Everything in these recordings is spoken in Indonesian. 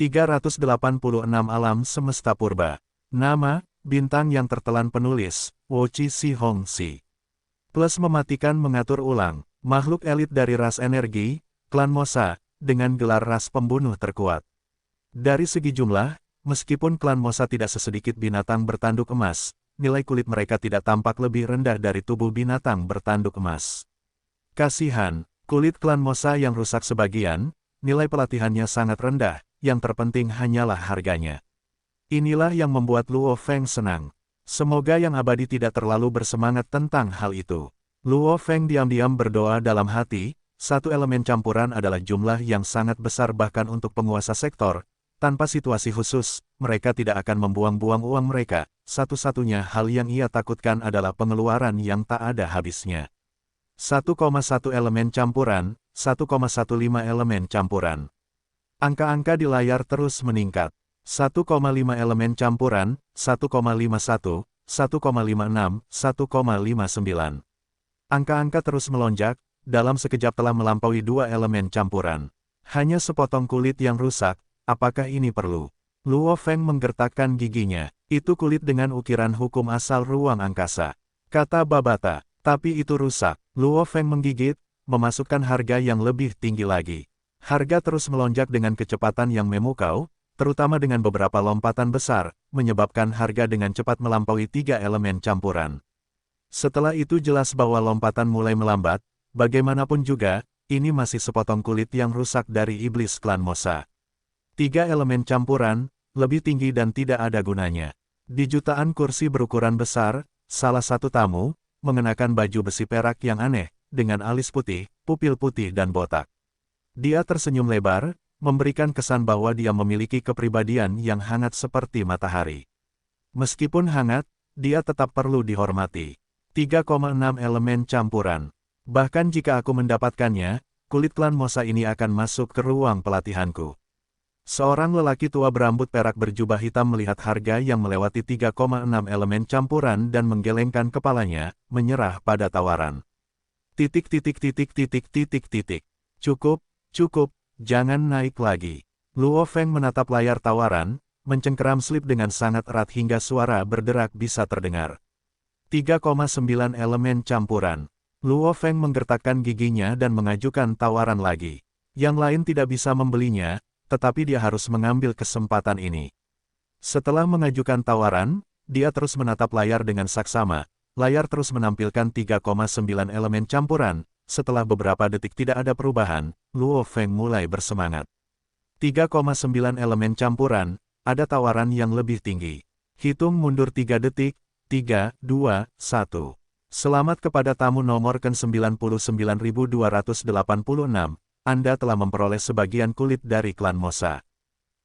386 Alam Semesta Purba. Nama, bintang yang tertelan penulis, Wochi Si Hong Si. Plus mematikan mengatur ulang, makhluk elit dari ras energi, klan Mosa, dengan gelar ras pembunuh terkuat. Dari segi jumlah, meskipun klan Mosa tidak sesedikit binatang bertanduk emas, nilai kulit mereka tidak tampak lebih rendah dari tubuh binatang bertanduk emas. Kasihan, kulit klan Mosa yang rusak sebagian, nilai pelatihannya sangat rendah, yang terpenting hanyalah harganya. Inilah yang membuat Luo Feng senang. Semoga yang abadi tidak terlalu bersemangat tentang hal itu. Luo Feng diam-diam berdoa dalam hati, satu elemen campuran adalah jumlah yang sangat besar bahkan untuk penguasa sektor. Tanpa situasi khusus, mereka tidak akan membuang-buang uang mereka. Satu-satunya hal yang ia takutkan adalah pengeluaran yang tak ada habisnya. 1,1 elemen campuran, 1,15 elemen campuran. Angka-angka di layar terus meningkat. 1,5 elemen campuran, 1,51, 1,56, 1,59. Angka-angka terus melonjak, dalam sekejap telah melampaui 2 elemen campuran. Hanya sepotong kulit yang rusak, apakah ini perlu? Luo Feng menggertakkan giginya, itu kulit dengan ukiran hukum asal ruang angkasa. Kata Babata, tapi itu rusak. Luo Feng menggigit, memasukkan harga yang lebih tinggi lagi. Harga terus melonjak dengan kecepatan yang memukau, terutama dengan beberapa lompatan besar, menyebabkan harga dengan cepat melampaui 3 elemen campuran. Setelah itu jelas bahwa lompatan mulai melambat, bagaimanapun juga, ini masih sepotong kulit yang rusak dari iblis klan Mosa. 3 elemen campuran, lebih tinggi dan tidak ada gunanya. Di jutaan kursi berukuran besar, salah satu tamu, mengenakan baju besi perak yang aneh, dengan alis putih, pupil putih dan botak. Dia tersenyum lebar, memberikan kesan bahwa dia memiliki kepribadian yang hangat seperti matahari. Meskipun hangat, dia tetap perlu dihormati. 3,6 elemen campuran. Bahkan jika aku mendapatkannya, kulit klan Mosa ini akan masuk ke ruang pelatihanku. Seorang lelaki tua berambut perak berjubah hitam melihat harga yang melewati 3,6 elemen campuran dan menggelengkan kepalanya, menyerah pada tawaran. Cukup, cukup. Jangan naik lagi. Luo Feng menatap layar tawaran, mencengkeram slip dengan sangat erat hingga suara berderak bisa terdengar. 3,9 elemen campuran. Luo Feng menggertakkan giginya dan mengajukan tawaran lagi. Yang lain tidak bisa membelinya, tetapi dia harus mengambil kesempatan ini. Setelah mengajukan tawaran, dia terus menatap layar dengan saksama. Layar terus menampilkan 3,9 elemen campuran. Setelah beberapa detik tidak ada perubahan, Luo Feng mulai bersemangat. 3,9 elemen campuran, ada tawaran yang lebih tinggi. Hitung mundur 3 detik, 3, 2, 1. Selamat kepada tamu nomor ke-99.286, Anda telah memperoleh sebagian kulit dari klan Mosa.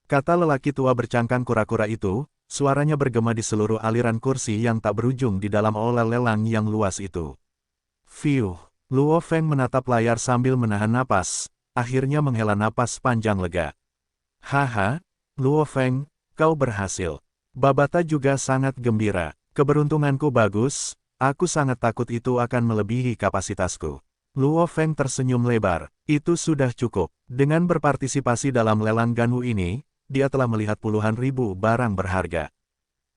Kata lelaki tua bercangkang kura-kura itu, suaranya bergema di seluruh aliran kursi yang tak berujung di dalam aula lelang yang luas itu. Fiuh. Luo Feng menatap layar sambil menahan napas, akhirnya menghela napas panjang lega. Haha, Luo Feng, kau berhasil. Babata juga sangat gembira. Keberuntunganku bagus, aku sangat takut itu akan melebihi kapasitasku. Luo Feng tersenyum lebar, itu sudah cukup. Dengan berpartisipasi dalam lelang Ganwu ini, dia telah melihat puluhan ribu barang berharga.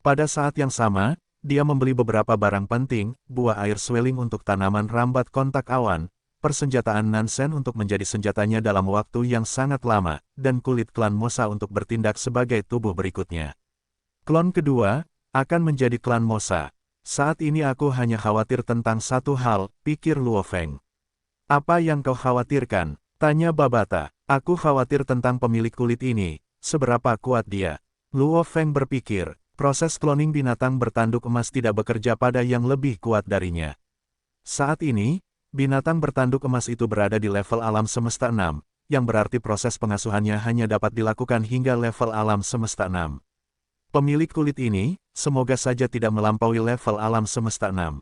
Pada saat yang sama, dia membeli beberapa barang penting, buah air swelling untuk tanaman rambat kontak awan, persenjataan Nansen untuk menjadi senjatanya dalam waktu yang sangat lama, dan kulit klan Mosa untuk bertindak sebagai tubuh berikutnya. Klon kedua, akan menjadi klan Mosa. Saat ini aku hanya khawatir tentang satu hal, pikir Luo Feng. Apa yang kau khawatirkan? Tanya Babata. Aku khawatir tentang pemilik kulit ini, seberapa kuat dia. Luo Feng berpikir. Proses kloning binatang bertanduk emas tidak bekerja pada yang lebih kuat darinya. Saat ini, binatang bertanduk emas itu berada di level alam semesta 6, yang berarti proses pengasuhannya hanya dapat dilakukan hingga level alam semesta 6. Pemilik kulit ini, semoga saja tidak melampaui level alam semesta 6.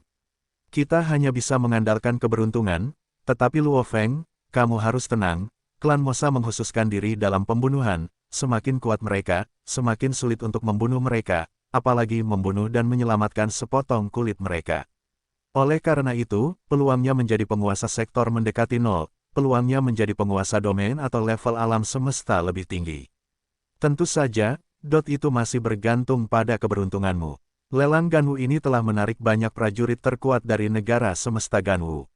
Kita hanya bisa mengandalkan keberuntungan, tetapi Luo Feng, kamu harus tenang, klan Mosa mengkhususkan diri dalam pembunuhan. Semakin kuat mereka, semakin sulit untuk membunuh mereka, apalagi membunuh dan menyelamatkan sepotong kulit mereka. Oleh karena itu, peluangnya menjadi penguasa sektor mendekati nol, peluangnya menjadi penguasa domain atau level alam semesta lebih tinggi. Tentu saja, itu masih bergantung pada keberuntunganmu. Lelang Ganwu ini telah menarik banyak prajurit terkuat dari negara semesta Ganwu.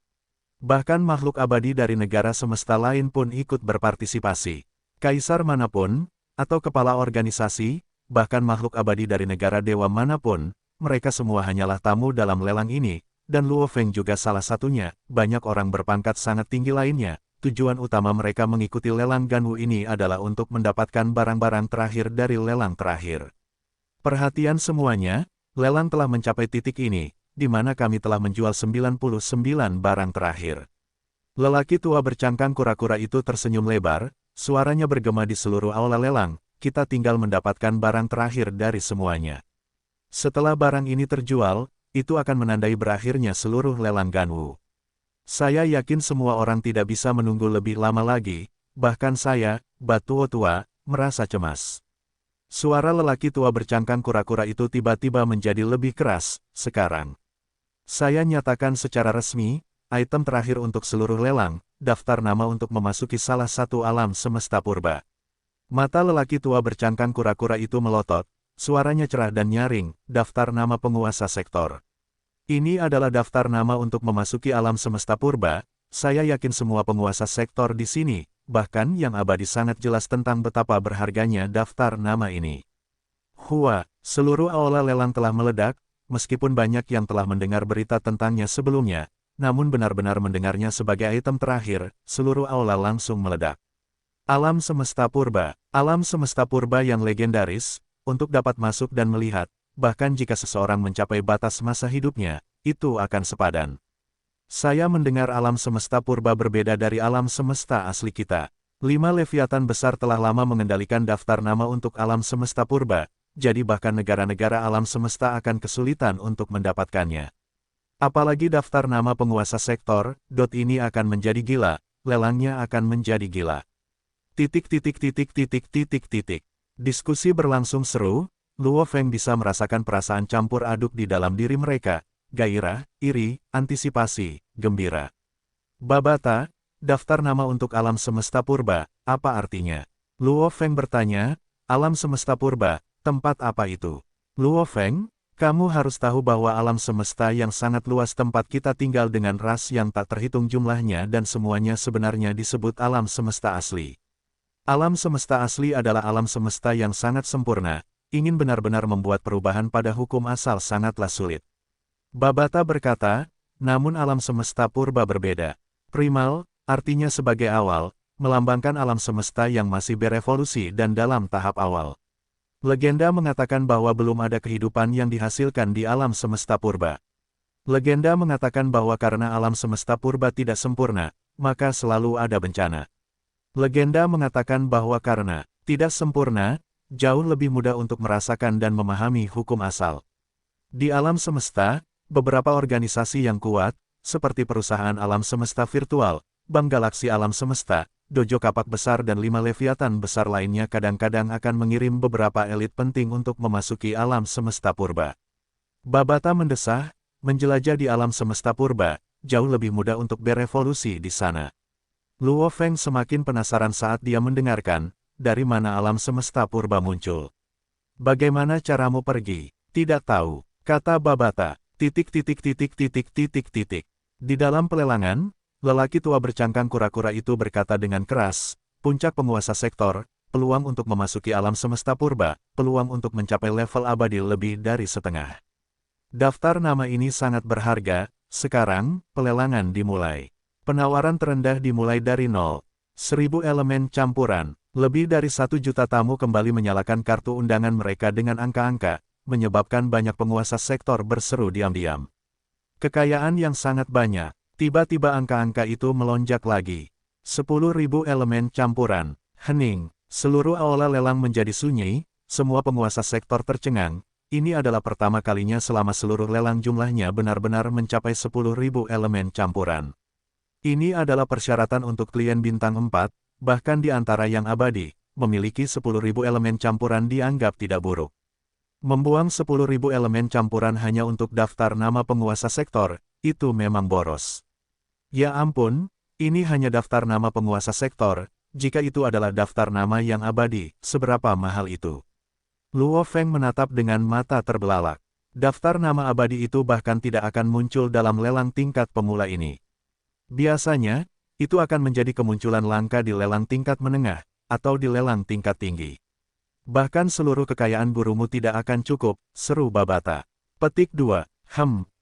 Bahkan makhluk abadi dari negara semesta lain pun ikut berpartisipasi. Kaisar manapun, atau kepala organisasi, bahkan makhluk abadi dari negara dewa manapun, mereka semua hanyalah tamu dalam lelang ini, dan Luo Feng juga salah satunya. Banyak orang berpangkat sangat tinggi lainnya. Tujuan utama mereka mengikuti lelang Ganwu ini adalah untuk mendapatkan barang-barang terakhir dari lelang terakhir. Perhatian semuanya, lelang telah mencapai titik ini, di mana kami telah menjual 99 barang terakhir. Lelaki tua bercangkang kura-kura itu tersenyum lebar, suaranya bergema di seluruh aula lelang, kita tinggal mendapatkan barang terakhir dari semuanya. Setelah barang ini terjual, itu akan menandai berakhirnya seluruh lelang Ganwu. Saya yakin semua orang tidak bisa menunggu lebih lama lagi, bahkan saya, Batuo tua, merasa cemas. Suara lelaki tua bercangkang kura-kura itu tiba-tiba menjadi lebih keras. Sekarang, saya nyatakan secara resmi, item terakhir untuk seluruh lelang, daftar nama untuk memasuki salah satu alam semesta purba. Mata lelaki tua bercangkang kura-kura itu melotot, suaranya cerah dan nyaring, daftar nama penguasa sektor. Ini adalah daftar nama untuk memasuki alam semesta purba. Saya yakin semua penguasa sektor di sini, bahkan yang abadi sangat jelas tentang betapa berharganya daftar nama ini. Hua, seluruh aula lelang telah meledak, meskipun banyak yang telah mendengar berita tentangnya sebelumnya, namun benar-benar mendengarnya sebagai item terakhir, seluruh aula langsung meledak. Alam semesta purba yang legendaris, untuk dapat masuk dan melihat, bahkan jika seseorang mencapai batas masa hidupnya, itu akan sepadan. Saya mendengar alam semesta purba berbeda dari alam semesta asli kita. 5 Leviathan besar telah lama mengendalikan daftar nama untuk alam semesta purba, jadi bahkan negara-negara alam semesta akan kesulitan untuk mendapatkannya. Apalagi daftar nama penguasa sektor, ini akan menjadi gila, lelangnya akan menjadi gila. Diskusi berlangsung seru. Luo Feng bisa merasakan perasaan campur aduk di dalam diri mereka, gairah, iri, antisipasi, gembira. Babata, daftar nama untuk alam semesta purba, apa artinya? Luo Feng bertanya, alam semesta purba, tempat apa itu? Luo Feng, kamu harus tahu bahwa alam semesta yang sangat luas tempat kita tinggal dengan ras yang tak terhitung jumlahnya dan semuanya sebenarnya disebut alam semesta asli. Alam semesta asli adalah alam semesta yang sangat sempurna. Ingin benar-benar membuat perubahan pada hukum asal sangatlah sulit. Babata berkata, namun alam semesta purba berbeda. Primal, artinya sebagai awal, melambangkan alam semesta yang masih berevolusi dan dalam tahap awal. Legenda mengatakan bahwa belum ada kehidupan yang dihasilkan di alam semesta purba. Legenda mengatakan bahwa karena alam semesta purba tidak sempurna, maka selalu ada bencana. Legenda mengatakan bahwa karena tidak sempurna, jauh lebih mudah untuk merasakan dan memahami hukum asal. Di alam semesta, beberapa organisasi yang kuat, seperti perusahaan alam semesta virtual, bank galaksi alam semesta, dojo kapak besar dan 5 Leviathan besar lainnya kadang-kadang akan mengirim beberapa elit penting untuk memasuki alam semesta purba. Babata mendesah, menjelajah di alam semesta purba, jauh lebih mudah untuk berevolusi di sana. Luo Feng semakin penasaran saat dia mendengarkan, dari mana alam semesta purba muncul. Bagaimana caramu pergi? Tidak tahu, kata Babata. Di dalam pelelangan, lelaki tua bercangkang kura-kura itu berkata dengan keras, puncak penguasa sektor, peluang untuk memasuki alam semesta purba, peluang untuk mencapai level abadi lebih dari setengah. Daftar nama ini sangat berharga, sekarang, pelelangan dimulai. Penawaran terendah dimulai dari 0. 1000 elemen campuran. Lebih dari 1 juta tamu kembali menyalakan kartu undangan mereka dengan angka-angka, menyebabkan banyak penguasa sektor berseru diam-diam. Kekayaan yang sangat banyak, tiba-tiba angka-angka itu melonjak lagi. 10.000 elemen campuran, hening, seluruh aula lelang menjadi sunyi, semua penguasa sektor tercengang. Ini adalah pertama kalinya selama seluruh lelang jumlahnya benar-benar mencapai 10.000 elemen campuran. Ini adalah persyaratan untuk klien bintang 4, bahkan di antara yang abadi, memiliki 10.000 elemen campuran dianggap tidak buruk. Membuang 10.000 elemen campuran hanya untuk daftar nama penguasa sektor, itu memang boros. Ya ampun, ini hanya daftar nama penguasa sektor, jika itu adalah daftar nama yang abadi, seberapa mahal itu? Luo Feng menatap dengan mata terbelalak. Daftar nama abadi itu bahkan tidak akan muncul dalam lelang tingkat pemula ini. Biasanya, itu akan menjadi kemunculan langka di lelang tingkat menengah, atau di lelang tingkat tinggi. Bahkan seluruh kekayaan gurumu tidak akan cukup, seru Babata. Petik 2.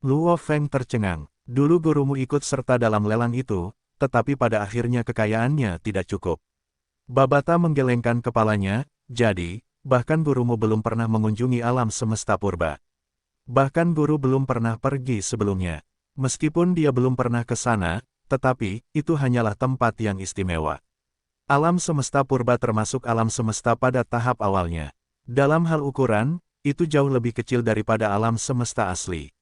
Luo Feng tercengang. Dulu gurumu ikut serta dalam lelang itu, tetapi pada akhirnya kekayaannya tidak cukup. Babata menggelengkan kepalanya, jadi, bahkan gurumu belum pernah mengunjungi alam semesta purba. Bahkan guru belum pernah pergi sebelumnya. Meskipun dia belum pernah ke sana, tetapi, itu hanyalah tempat yang istimewa. Alam semesta purba termasuk alam semesta pada tahap awalnya. Dalam hal ukuran, itu jauh lebih kecil daripada alam semesta asli.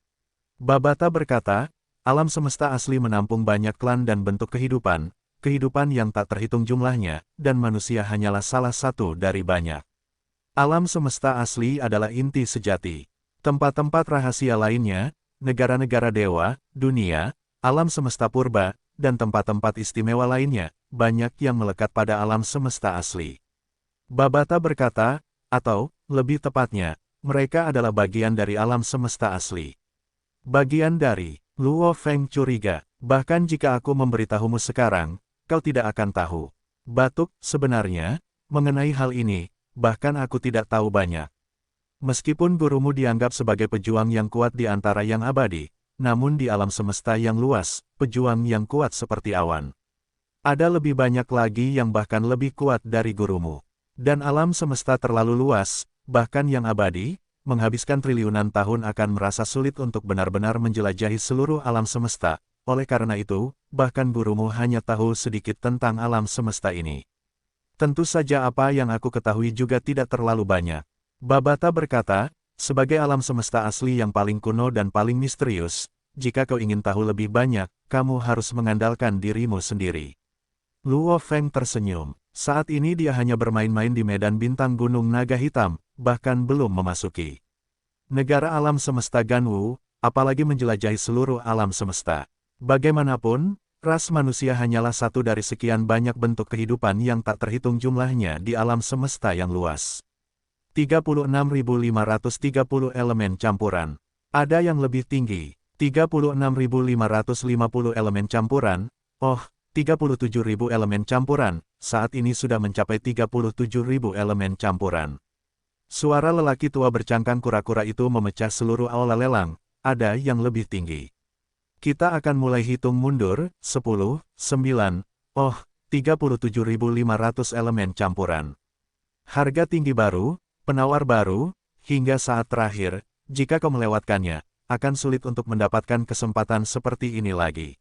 Babata berkata, alam semesta asli menampung banyak klan dan bentuk kehidupan yang tak terhitung jumlahnya, dan manusia hanyalah salah satu dari banyak. Alam semesta asli adalah inti sejati. Tempat-tempat rahasia lainnya, negara-negara dewa, dunia, alam semesta purba, dan tempat-tempat istimewa lainnya, banyak yang melekat pada alam semesta asli. Babata berkata, atau, lebih tepatnya, mereka adalah bagian dari alam semesta asli. Bagian dari, Luo Feng curiga, bahkan jika aku memberitahumu sekarang, kau tidak akan tahu. Batuk, sebenarnya, mengenai hal ini, bahkan aku tidak tahu banyak. Meskipun gurumu dianggap sebagai pejuang yang kuat di antara yang abadi, namun di alam semesta yang luas, pejuang yang kuat seperti awan. Ada lebih banyak lagi yang bahkan lebih kuat dari gurumu. Dan alam semesta terlalu luas, bahkan yang abadi, menghabiskan triliunan tahun akan merasa sulit untuk benar-benar menjelajahi seluruh alam semesta. Oleh karena itu, bahkan gurumu hanya tahu sedikit tentang alam semesta ini. Tentu saja apa yang aku ketahui juga tidak terlalu banyak. Babata berkata, sebagai alam semesta asli yang paling kuno dan paling misterius, jika kau ingin tahu lebih banyak, kamu harus mengandalkan dirimu sendiri. Luo Feng tersenyum. Saat ini dia hanya bermain-main di medan bintang Gunung Naga Hitam, bahkan belum memasuki negara alam semesta Ganwu, apalagi menjelajahi seluruh alam semesta. Bagaimanapun, ras manusia hanyalah satu dari sekian banyak bentuk kehidupan yang tak terhitung jumlahnya di alam semesta yang luas. 36.530 elemen campuran. Ada yang lebih tinggi, 36.550 elemen campuran, 37.000 elemen campuran, saat ini sudah mencapai 37.000 elemen campuran. Suara lelaki tua bercangkang kura-kura itu memecah seluruh aula lelang, ada yang lebih tinggi. Kita akan mulai hitung mundur, 10, 9, 37.500 elemen campuran. Harga tinggi baru, penawar baru, hingga saat terakhir, jika kau melewatkannya, akan sulit untuk mendapatkan kesempatan seperti ini lagi.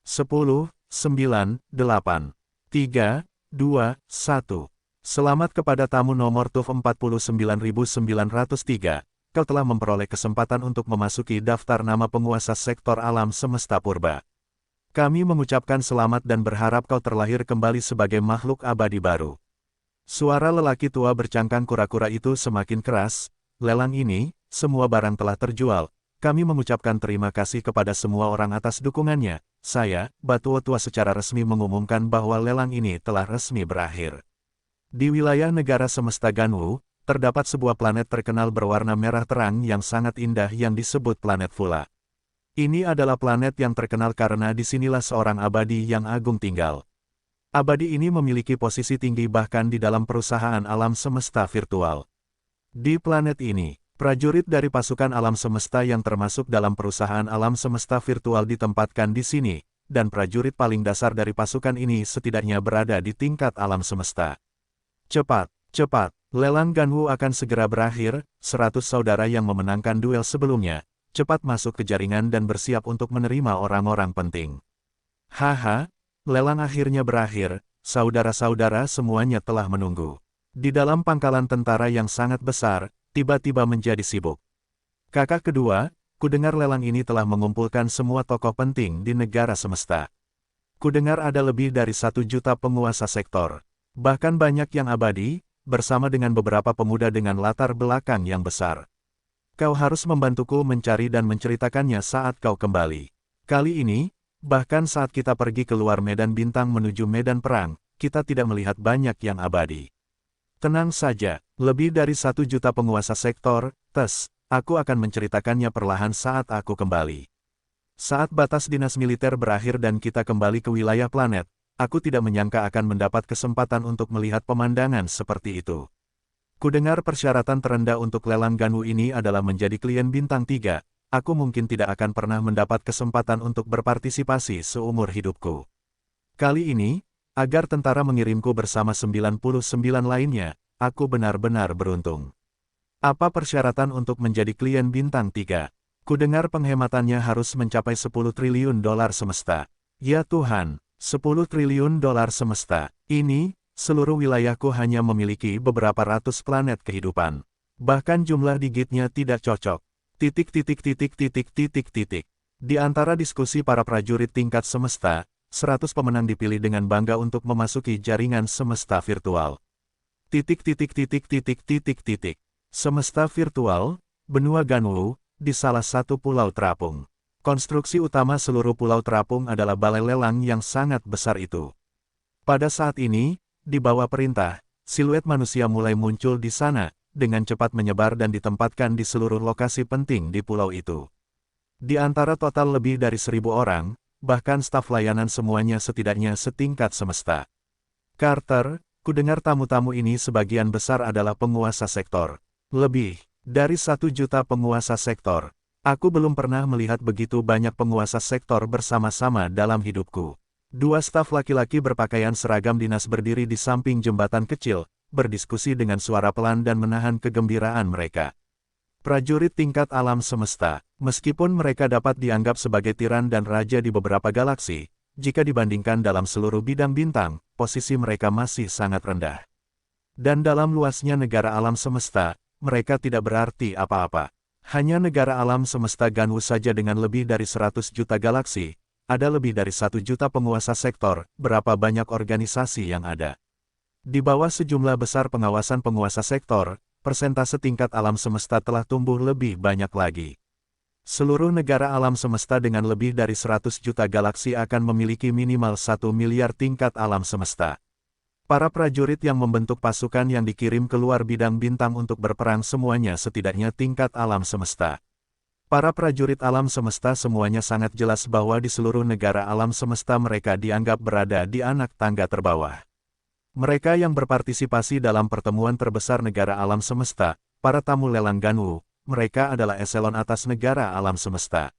10, 9, 8, 3, 2, 1. Selamat kepada tamu nomor TUF 49903. Kau telah memperoleh kesempatan untuk memasuki daftar nama penguasa sektor alam semesta purba. Kami mengucapkan selamat dan berharap kau terlahir kembali sebagai makhluk abadi baru. Suara lelaki tua bercangkang kura-kura itu semakin keras. Lelang ini, semua barang telah terjual. Kami mengucapkan terima kasih kepada semua orang atas dukungannya. Saya, Batuo Tua secara resmi mengumumkan bahwa lelang ini telah resmi berakhir. Di wilayah negara semesta Ganwu, terdapat sebuah planet terkenal berwarna merah terang yang sangat indah yang disebut planet Fula. Ini adalah planet yang terkenal karena disinilah seorang abadi yang agung tinggal. Abadi ini memiliki posisi tinggi bahkan di dalam perusahaan alam semesta virtual. Di planet ini, prajurit dari pasukan alam semesta yang termasuk dalam perusahaan alam semesta virtual ditempatkan di sini, dan prajurit paling dasar dari pasukan ini setidaknya berada di tingkat alam semesta. Cepat, cepat, lelang Ganwu akan segera berakhir, 100 saudara yang memenangkan duel sebelumnya, cepat masuk ke jaringan dan bersiap untuk menerima orang-orang penting. Haha, lelang akhirnya berakhir, saudara-saudara semuanya telah menunggu. Di dalam pangkalan tentara yang sangat besar, tiba-tiba menjadi sibuk. Kakak kedua, kudengar lelang ini telah mengumpulkan semua tokoh penting di negara semesta. Kudengar ada lebih dari 1 juta penguasa sektor. Bahkan banyak yang abadi, bersama dengan beberapa pemuda dengan latar belakang yang besar. Kau harus membantuku mencari dan menceritakannya saat kau kembali. Kali ini, bahkan saat kita pergi keluar medan bintang menuju medan perang, kita tidak melihat banyak yang abadi. Tenang saja, lebih dari 1 juta penguasa sektor, aku akan menceritakannya perlahan saat aku kembali. Saat batas dinas militer berakhir dan kita kembali ke wilayah planet, aku tidak menyangka akan mendapat kesempatan untuk melihat pemandangan seperti itu. Kudengar persyaratan terendah untuk lelang Ganwu ini adalah menjadi klien bintang 3, aku mungkin tidak akan pernah mendapat kesempatan untuk berpartisipasi seumur hidupku. Kali ini, agar tentara mengirimku bersama 99 lainnya, aku benar-benar beruntung. Apa persyaratan untuk menjadi klien bintang 3? Kudengar penghematannya harus mencapai 10 triliun dolar semesta. Ya Tuhan, 10 triliun dolar semesta. Ini, seluruh wilayahku hanya memiliki beberapa ratus planet kehidupan. Bahkan jumlah digitnya tidak cocok. Di antara diskusi para prajurit tingkat semesta, 100 pemenang dipilih dengan bangga untuk memasuki jaringan semesta virtual. Semesta virtual, benua Ganwu, di salah satu pulau terapung. Konstruksi utama seluruh pulau terapung adalah balai lelang yang sangat besar itu. Pada saat ini, di bawah perintah, siluet manusia mulai muncul di sana, dengan cepat menyebar dan ditempatkan di seluruh lokasi penting di pulau itu. Di antara total lebih dari 1.000 orang, bahkan staf layanan semuanya setidaknya setingkat semesta. Carter, kudengar tamu-tamu ini sebagian besar adalah penguasa sektor. Lebih dari 1 juta penguasa sektor. Aku belum pernah melihat begitu banyak penguasa sektor bersama-sama dalam hidupku. 2 staf laki-laki berpakaian seragam dinas berdiri di samping jembatan kecil, berdiskusi dengan suara pelan dan menahan kegembiraan mereka. Prajurit tingkat alam semesta, meskipun mereka dapat dianggap sebagai tiran dan raja di beberapa galaksi, jika dibandingkan dalam seluruh bidang bintang, posisi mereka masih sangat rendah. Dan dalam luasnya negara alam semesta, mereka tidak berarti apa-apa. Hanya negara alam semesta Ganwu saja dengan lebih dari 100 juta galaksi, ada lebih dari 1 juta penguasa sektor, berapa banyak organisasi yang ada. Di bawah sejumlah besar pengawasan penguasa sektor, persentase tingkat alam semesta telah tumbuh lebih banyak lagi. Seluruh negara alam semesta dengan lebih dari 100 juta galaksi akan memiliki minimal 1 miliar tingkat alam semesta. Para prajurit yang membentuk pasukan yang dikirim keluar bidang bintang untuk berperang semuanya setidaknya tingkat alam semesta. Para prajurit alam semesta semuanya sangat jelas bahwa di seluruh negara alam semesta mereka dianggap berada di anak tangga terbawah. Mereka yang berpartisipasi dalam pertemuan terbesar negara alam semesta, para tamu lelang Ganwu, mereka adalah eselon atas negara alam semesta.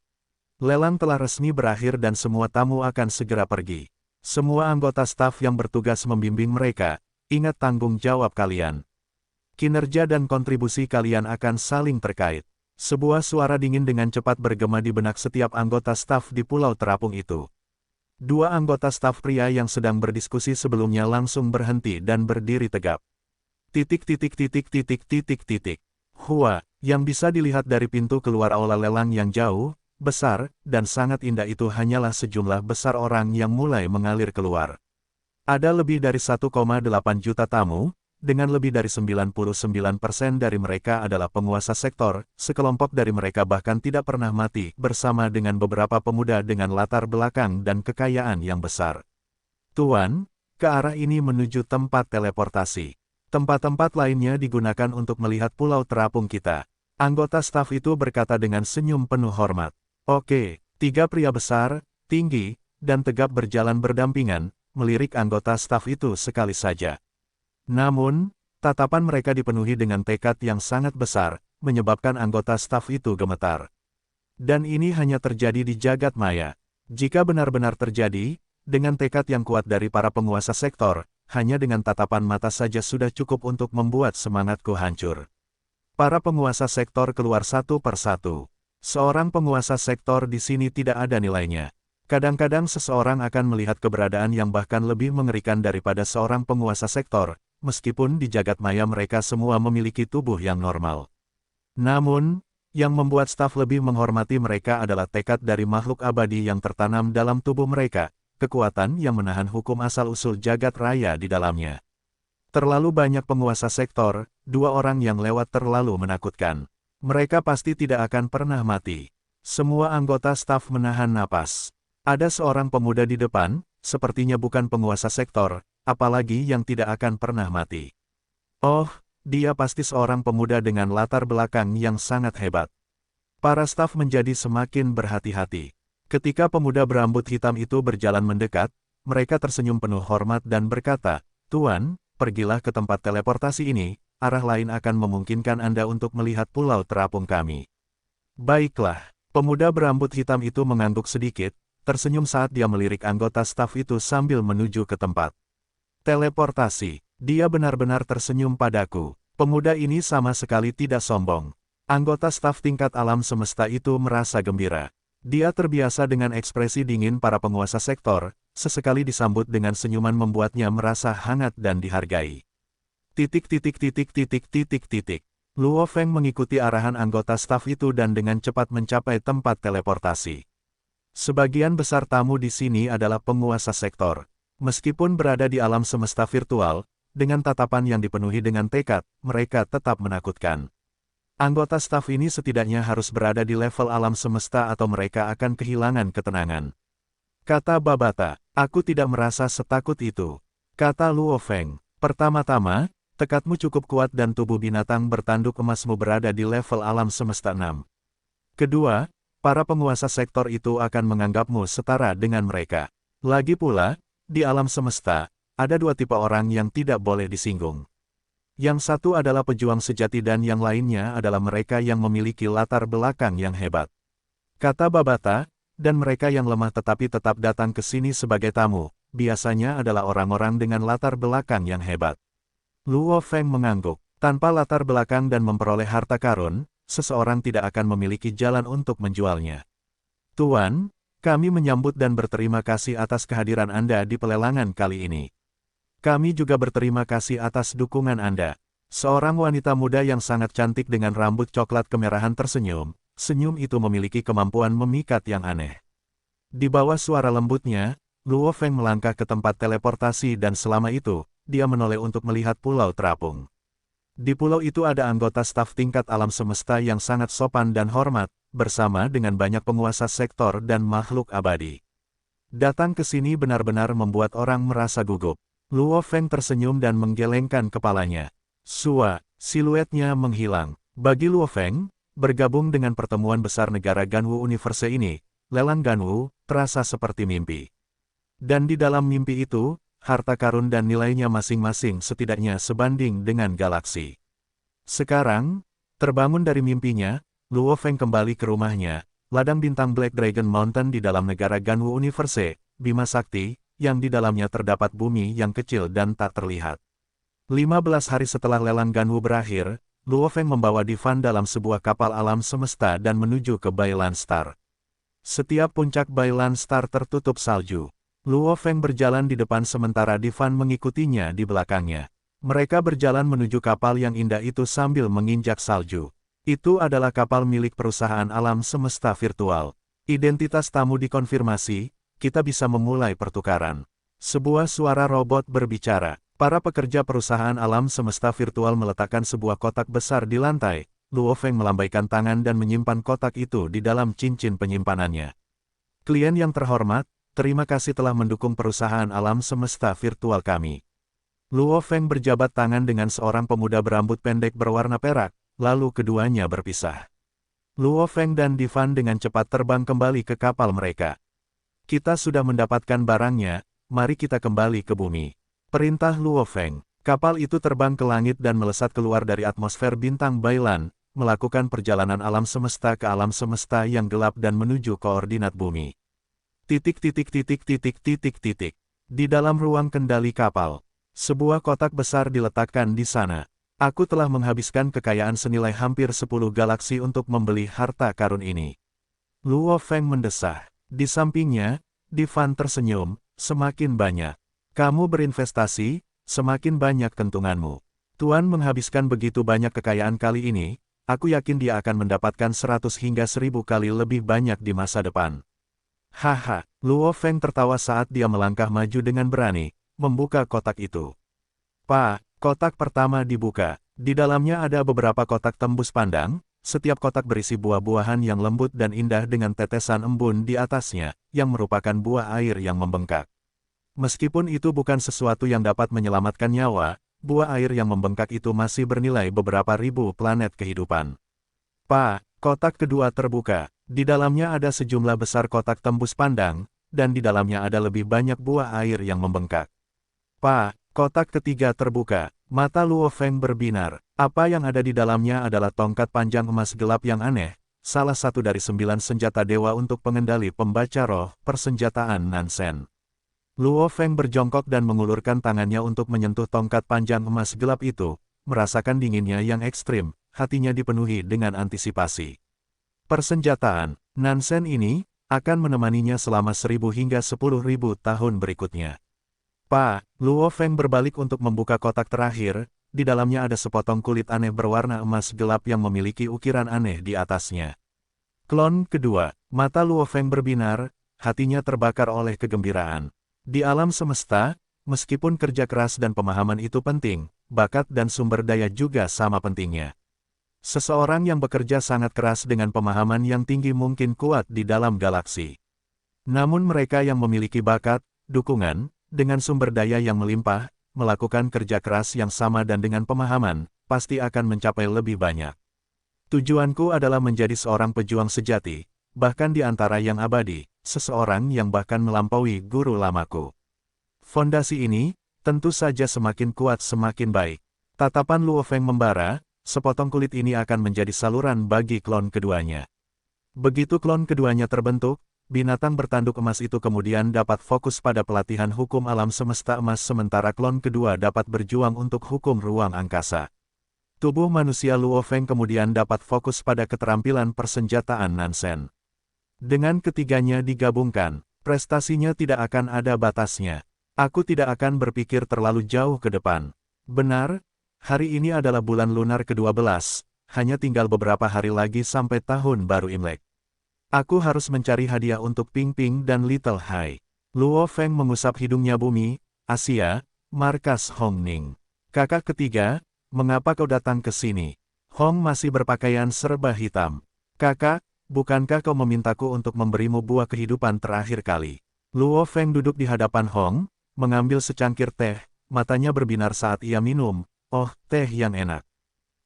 Lelang telah resmi berakhir dan semua tamu akan segera pergi. Semua anggota staf yang bertugas membimbing mereka, ingat tanggung jawab kalian. Kinerja dan kontribusi kalian akan saling terkait. Sebuah suara dingin dengan cepat bergema di benak setiap anggota staf di pulau terapung itu. 2 anggota staf pria yang sedang berdiskusi sebelumnya langsung berhenti dan berdiri tegap. Hua, yang bisa dilihat dari pintu keluar aula lelang yang jauh, besar, dan sangat indah itu hanyalah sejumlah besar orang yang mulai mengalir keluar. Ada lebih dari 1,8 juta tamu, dengan lebih dari 99% dari mereka adalah penguasa sektor, sekelompok dari mereka bahkan tidak pernah mati, bersama dengan beberapa pemuda dengan latar belakang dan kekayaan yang besar. Tuan, ke arah ini menuju tempat teleportasi. Tempat-tempat lainnya digunakan untuk melihat pulau terapung kita. Anggota staf itu berkata dengan senyum penuh hormat. Oke, 3 pria besar, tinggi, dan tegap berjalan berdampingan, melirik anggota staf itu sekali saja. Namun, tatapan mereka dipenuhi dengan tekad yang sangat besar, menyebabkan anggota staf itu gemetar. Dan ini hanya terjadi di jagat maya. Jika benar-benar terjadi, dengan tekad yang kuat dari para penguasa sektor, hanya dengan tatapan mata saja sudah cukup untuk membuat semangatku hancur. Para penguasa sektor keluar satu persatu. Seorang penguasa sektor di sini tidak ada nilainya. Kadang-kadang seseorang akan melihat keberadaan yang bahkan lebih mengerikan daripada seorang penguasa sektor, meskipun di jagat maya mereka semua memiliki tubuh yang normal. Namun, yang membuat staf lebih menghormati mereka adalah tekad dari makhluk abadi yang tertanam dalam tubuh mereka, kekuatan yang menahan hukum asal-usul jagat raya di dalamnya. Terlalu banyak penguasa sektor, 2 orang yang lewat terlalu menakutkan. Mereka pasti tidak akan pernah mati. Semua anggota staf menahan napas. Ada seorang pemuda di depan, sepertinya bukan penguasa sektor, apalagi yang tidak akan pernah mati. Oh, dia pasti seorang pemuda dengan latar belakang yang sangat hebat. Para staf menjadi semakin berhati-hati. Ketika pemuda berambut hitam itu berjalan mendekat, mereka tersenyum penuh hormat dan berkata, "Tuan, pergilah ke tempat teleportasi ini, arah lain akan memungkinkan Anda untuk melihat pulau terapung kami." Baiklah, pemuda berambut hitam itu mengangguk sedikit, tersenyum saat dia melirik anggota staf itu sambil menuju ke tempat teleportasi. Dia benar-benar tersenyum padaku. Pemuda ini sama sekali tidak sombong. Anggota staf tingkat alam semesta itu merasa gembira. Dia terbiasa dengan ekspresi dingin para penguasa sektor, sesekali disambut dengan senyuman membuatnya merasa hangat dan dihargai. Titik titik titik titik titik titik. Luo Feng mengikuti arahan anggota staf itu dan dengan cepat mencapai tempat teleportasi. Sebagian besar tamu di sini adalah penguasa sektor. Meskipun berada di alam semesta virtual, dengan tatapan yang dipenuhi dengan tekad, mereka tetap menakutkan. Anggota staf ini setidaknya harus berada di level alam semesta atau mereka akan kehilangan ketenangan. Kata Babata, "Aku tidak merasa setakut itu." Kata Luo Feng, "Pertama-tama, tekadmu cukup kuat dan tubuh binatang bertanduk emasmu berada di level alam semesta 6. Kedua, para penguasa sektor itu akan menganggapmu setara dengan mereka. Lagi pula, di alam semesta, ada dua tipe orang yang tidak boleh disinggung. Yang satu adalah pejuang sejati dan yang lainnya adalah mereka yang memiliki latar belakang yang hebat." Kata Babata, "Dan mereka yang lemah tetapi tetap datang ke sini sebagai tamu, biasanya adalah orang-orang dengan latar belakang yang hebat." Luo Feng mengangguk. Tanpa latar belakang dan memperoleh harta karun, seseorang tidak akan memiliki jalan untuk menjualnya. "Tuan, kami menyambut dan berterima kasih atas kehadiran Anda di pelelangan kali ini. Kami juga berterima kasih atas dukungan Anda." Seorang wanita muda yang sangat cantik dengan rambut coklat kemerahan tersenyum. Senyum itu memiliki kemampuan memikat yang aneh. Di bawah suara lembutnya, Luo Feng melangkah ke tempat teleportasi dan selama itu, dia menoleh untuk melihat pulau terapung. Di pulau itu ada anggota staf tingkat alam semesta yang sangat sopan dan hormat, bersama dengan banyak penguasa sektor dan makhluk abadi. Datang ke sini benar-benar membuat orang merasa gugup. Luo Feng tersenyum dan menggelengkan kepalanya. Siluetnya menghilang. Bagi Luo Feng, bergabung dengan pertemuan besar negara Ganwu Universe ini, lelang Ganwu, terasa seperti mimpi. Dan di dalam mimpi itu, harta karun dan nilainya masing-masing setidaknya sebanding dengan galaksi. Sekarang, terbangun dari mimpinya, Luo Feng kembali ke rumahnya, ladang bintang Black Dragon Mountain di dalam negara Ganwu Universe, Bima Sakti, yang di dalamnya terdapat bumi yang kecil dan tak terlihat. 15 hari setelah lelang Ganwu berakhir, Luo Feng membawa Divan dalam sebuah kapal alam semesta dan menuju ke Bailan Star. Setiap puncak Bailan Star tertutup salju. Luo Feng berjalan di depan sementara Divan mengikutinya di belakangnya. Mereka berjalan menuju kapal yang indah itu sambil menginjak salju. Itu adalah kapal milik perusahaan alam semesta virtual. Identitas tamu dikonfirmasi, kita bisa memulai pertukaran. Sebuah suara robot berbicara. Para pekerja perusahaan alam semesta virtual meletakkan sebuah kotak besar di lantai. Luo Feng melambaikan tangan dan menyimpan kotak itu di dalam cincin penyimpanannya. "Klien yang terhormat, terima kasih telah mendukung perusahaan alam semesta virtual kami." Luo Feng berjabat tangan dengan seorang pemuda berambut pendek berwarna perak, lalu keduanya berpisah. Luo Feng dan Divan dengan cepat terbang kembali ke kapal mereka. "Kita sudah mendapatkan barangnya, mari kita kembali ke bumi," perintah Luo Feng. Kapal itu terbang ke langit dan melesat keluar dari atmosfer bintang Bailan, melakukan perjalanan alam semesta ke alam semesta yang gelap dan menuju koordinat bumi. Titik titik titik titik titik titik. Di dalam ruang kendali kapal, sebuah kotak besar diletakkan di sana. "Aku telah menghabiskan kekayaan senilai hampir 10 galaksi untuk membeli harta karun ini." Luo Feng mendesah. Di sampingnya, Divan tersenyum, "Semakin banyak kamu berinvestasi, semakin banyak kentunganmu. Tuan menghabiskan begitu banyak kekayaan kali ini, aku yakin dia akan mendapatkan 100 hingga 1000 kali lebih banyak di masa depan." Haha, Luo Feng tertawa saat dia melangkah maju dengan berani, membuka kotak itu. "Pak, kotak pertama dibuka. Di dalamnya ada beberapa kotak tembus pandang, setiap kotak berisi buah-buahan yang lembut dan indah dengan tetesan embun di atasnya, yang merupakan buah air yang membengkak. Meskipun itu bukan sesuatu yang dapat menyelamatkan nyawa, buah air yang membengkak itu masih bernilai beberapa ribu planet kehidupan. Kotak kedua terbuka. Di dalamnya ada sejumlah besar kotak tembus pandang, dan di dalamnya ada lebih banyak buah air yang membengkak. Kotak ketiga terbuka. Mata Luo Feng berbinar. Apa yang ada di dalamnya adalah tongkat panjang emas gelap yang aneh, salah satu dari 9 senjata dewa untuk pengendali pembaca roh, persenjataan Nansen. Luo Feng berjongkok dan mengulurkan tangannya untuk menyentuh tongkat panjang emas gelap itu, merasakan dinginnya yang ekstrim, hatinya dipenuhi dengan antisipasi. Persenjataan Nansen ini akan menemaninya selama 1000 hingga 10.000 tahun berikutnya. Luo Feng berbalik untuk membuka kotak terakhir, di dalamnya ada sepotong kulit aneh berwarna emas gelap yang memiliki ukiran aneh di atasnya. Klon kedua, mata Luo Feng berbinar, hatinya terbakar oleh kegembiraan. Di alam semesta, meskipun kerja keras dan pemahaman itu penting, bakat dan sumber daya juga sama pentingnya. Seseorang yang bekerja sangat keras dengan pemahaman yang tinggi mungkin kuat di dalam galaksi. Namun mereka yang memiliki bakat, dukungan, dengan sumber daya yang melimpah, melakukan kerja keras yang sama dan dengan pemahaman, pasti akan mencapai lebih banyak. Tujuanku adalah menjadi seorang pejuang sejati, bahkan di antara yang abadi, seseorang yang bahkan melampaui guru lamaku. Fondasi ini, tentu saja semakin kuat semakin baik. Tatapan Luo Feng membara, sepotong kulit ini akan menjadi saluran bagi klon keduanya. Begitu klon keduanya terbentuk, binatang bertanduk emas itu kemudian dapat fokus pada pelatihan hukum alam semesta emas sementara klon kedua dapat berjuang untuk hukum ruang angkasa. Tubuh manusia Luo Feng kemudian dapat fokus pada keterampilan persenjataan Nansen. Dengan ketiganya digabungkan, prestasinya tidak akan ada batasnya. Aku tidak akan berpikir terlalu jauh ke depan. Benar, hari ini adalah bulan lunar ke-12, hanya tinggal beberapa hari lagi sampai tahun baru Imlek. Aku harus mencari hadiah untuk Ping Ping dan Little Hai. Luo Feng mengusap hidungnya. Bumi, Asia, markas Hong Ning. Kakak ketiga, mengapa kau datang ke sini? Hong masih berpakaian serba hitam. Kakak, bukankah kau memintaku untuk memberimu buah kehidupan terakhir kali? Luo Feng duduk di hadapan Hong, mengambil secangkir teh, matanya berbinar saat ia minum. Oh, teh yang enak.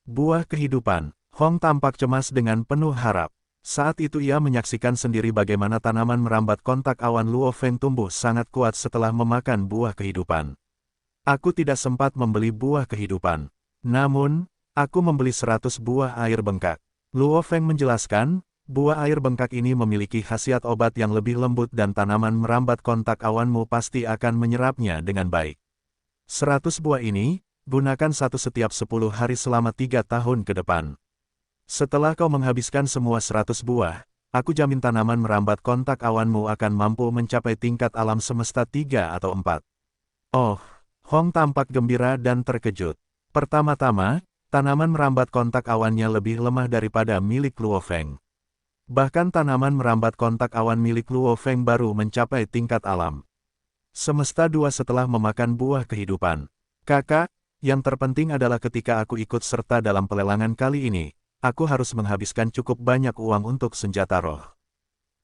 Buah kehidupan. Hong tampak cemas dengan penuh harap. Saat itu ia menyaksikan sendiri bagaimana tanaman merambat kontak awan Luo Feng tumbuh sangat kuat setelah memakan buah kehidupan. Aku tidak sempat membeli buah kehidupan. Namun, aku membeli 100 buah air bengkak. Luo Feng menjelaskan, buah air bengkak ini memiliki khasiat obat yang lebih lembut dan tanaman merambat kontak awanmu pasti akan menyerapnya dengan baik. 100 buah ini, gunakan satu setiap 10 hari selama 3 tahun ke depan. Setelah kau menghabiskan semua 100 buah, aku jamin tanaman merambat kontak awanmu akan mampu mencapai tingkat alam semesta 3 atau 4. Oh, Hong tampak gembira dan terkejut. Pertama-tama, tanaman merambat kontak awannya lebih lemah daripada milik Luo Feng. Bahkan tanaman merambat kontak awan milik Luo Feng baru mencapai tingkat alam semesta 2 setelah memakan buah kehidupan. Kakak, yang terpenting adalah ketika aku ikut serta dalam pelelangan kali ini, aku harus menghabiskan cukup banyak uang untuk senjata roh.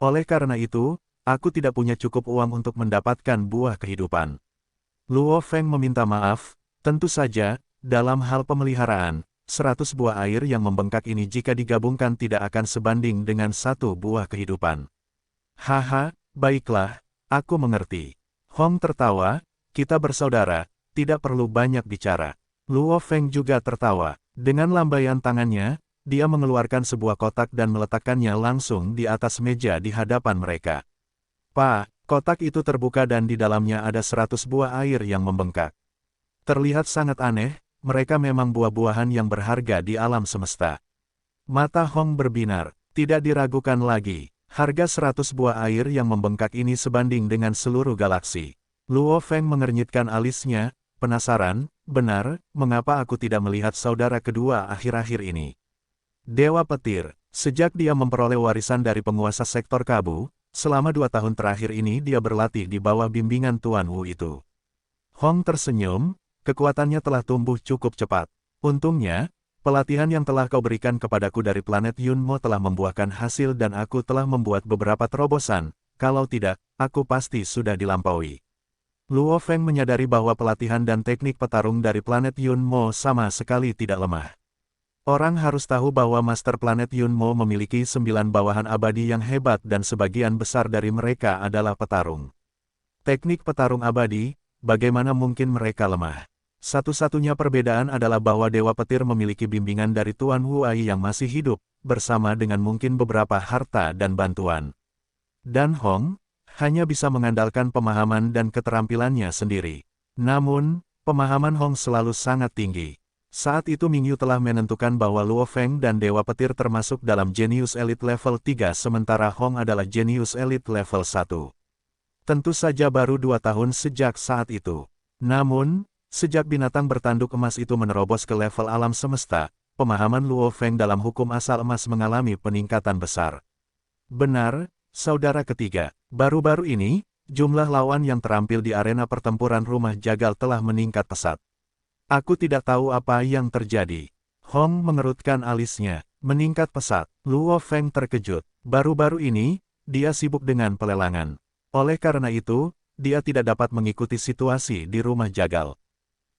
Oleh karena itu, aku tidak punya cukup uang untuk mendapatkan buah kehidupan. Luo Feng meminta maaf, tentu saja, dalam hal pemeliharaan, 100 buah air yang membengkak ini jika digabungkan tidak akan sebanding dengan 1 buah kehidupan. Haha, baiklah, aku mengerti. Hong tertawa, kita bersaudara, tidak perlu banyak bicara. Luo Feng juga tertawa, dengan lambaian tangannya, dia mengeluarkan sebuah kotak dan meletakkannya langsung di atas meja di hadapan mereka. Kotak itu terbuka dan di dalamnya ada 100 buah air yang membengkak. Terlihat sangat aneh, mereka memang buah-buahan yang berharga di alam semesta. Mata Hong berbinar, tidak diragukan lagi, harga 100 buah air yang membengkak ini sebanding dengan seluruh galaksi. Luo Feng mengernyitkan alisnya, penasaran, benar, mengapa aku tidak melihat saudara kedua akhir-akhir ini? Dewa Petir, sejak dia memperoleh warisan dari penguasa sektor Kabu, selama 2 tahun terakhir ini dia berlatih di bawah bimbingan Tuan Wu itu. Hong tersenyum, kekuatannya telah tumbuh cukup cepat. Untungnya, pelatihan yang telah kau berikan kepadaku dari planet Yunmo telah membuahkan hasil dan aku telah membuat beberapa terobosan, kalau tidak, aku pasti sudah dilampaui. Luo Feng menyadari bahwa pelatihan dan teknik petarung dari planet Yunmo sama sekali tidak lemah. Orang harus tahu bahwa Master Planet Yunmo memiliki 9 bawahan abadi yang hebat dan sebagian besar dari mereka adalah petarung. Teknik petarung abadi, bagaimana mungkin mereka lemah? Satu-satunya perbedaan adalah bahwa Dewa Petir memiliki bimbingan dari Tuan Huai yang masih hidup, bersama dengan mungkin beberapa harta dan bantuan. Dan Hong hanya bisa mengandalkan pemahaman dan keterampilannya sendiri. Namun, pemahaman Hong selalu sangat tinggi. Saat itu Mingyu telah menentukan bahwa Luo Feng dan Dewa Petir termasuk dalam Genius Elite level 3 sementara Hong adalah Genius Elite level 1. Tentu saja baru 2 tahun sejak saat itu. Namun, sejak binatang bertanduk emas itu menerobos ke level alam semesta, pemahaman Luo Feng dalam hukum asal emas mengalami peningkatan besar. Benar, saudara ketiga, baru-baru ini, jumlah lawan yang terampil di arena pertempuran rumah jagal telah meningkat pesat. Aku tidak tahu apa yang terjadi. Hong mengerutkan alisnya, meningkat pesat. Luo Feng terkejut. Baru-baru ini, dia sibuk dengan pelelangan. Oleh karena itu, dia tidak dapat mengikuti situasi di rumah jagal.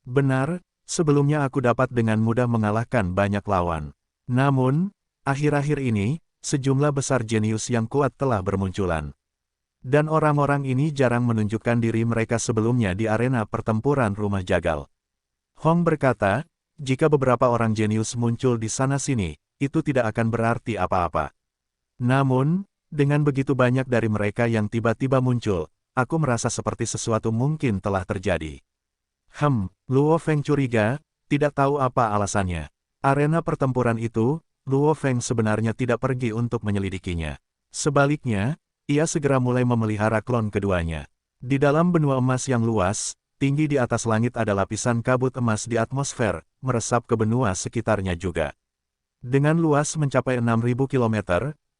Benar, sebelumnya aku dapat dengan mudah mengalahkan banyak lawan. Namun, akhir-akhir ini, sejumlah besar jenius yang kuat telah bermunculan. Dan orang-orang ini jarang menunjukkan diri mereka sebelumnya di arena pertempuran rumah jagal. Hong berkata, jika beberapa orang jenius muncul di sana-sini, itu tidak akan berarti apa-apa. Namun, dengan begitu banyak dari mereka yang tiba-tiba muncul, aku merasa seperti sesuatu mungkin telah terjadi. Luo Feng curiga, tidak tahu apa alasannya. Arena pertempuran itu, Luo Feng sebenarnya tidak pergi untuk menyelidikinya. Sebaliknya, ia segera mulai memelihara klon keduanya. Di dalam benua emas yang luas, tinggi di atas langit ada lapisan kabut emas di atmosfer, meresap ke benua sekitarnya juga. Dengan luas mencapai 6.000 km,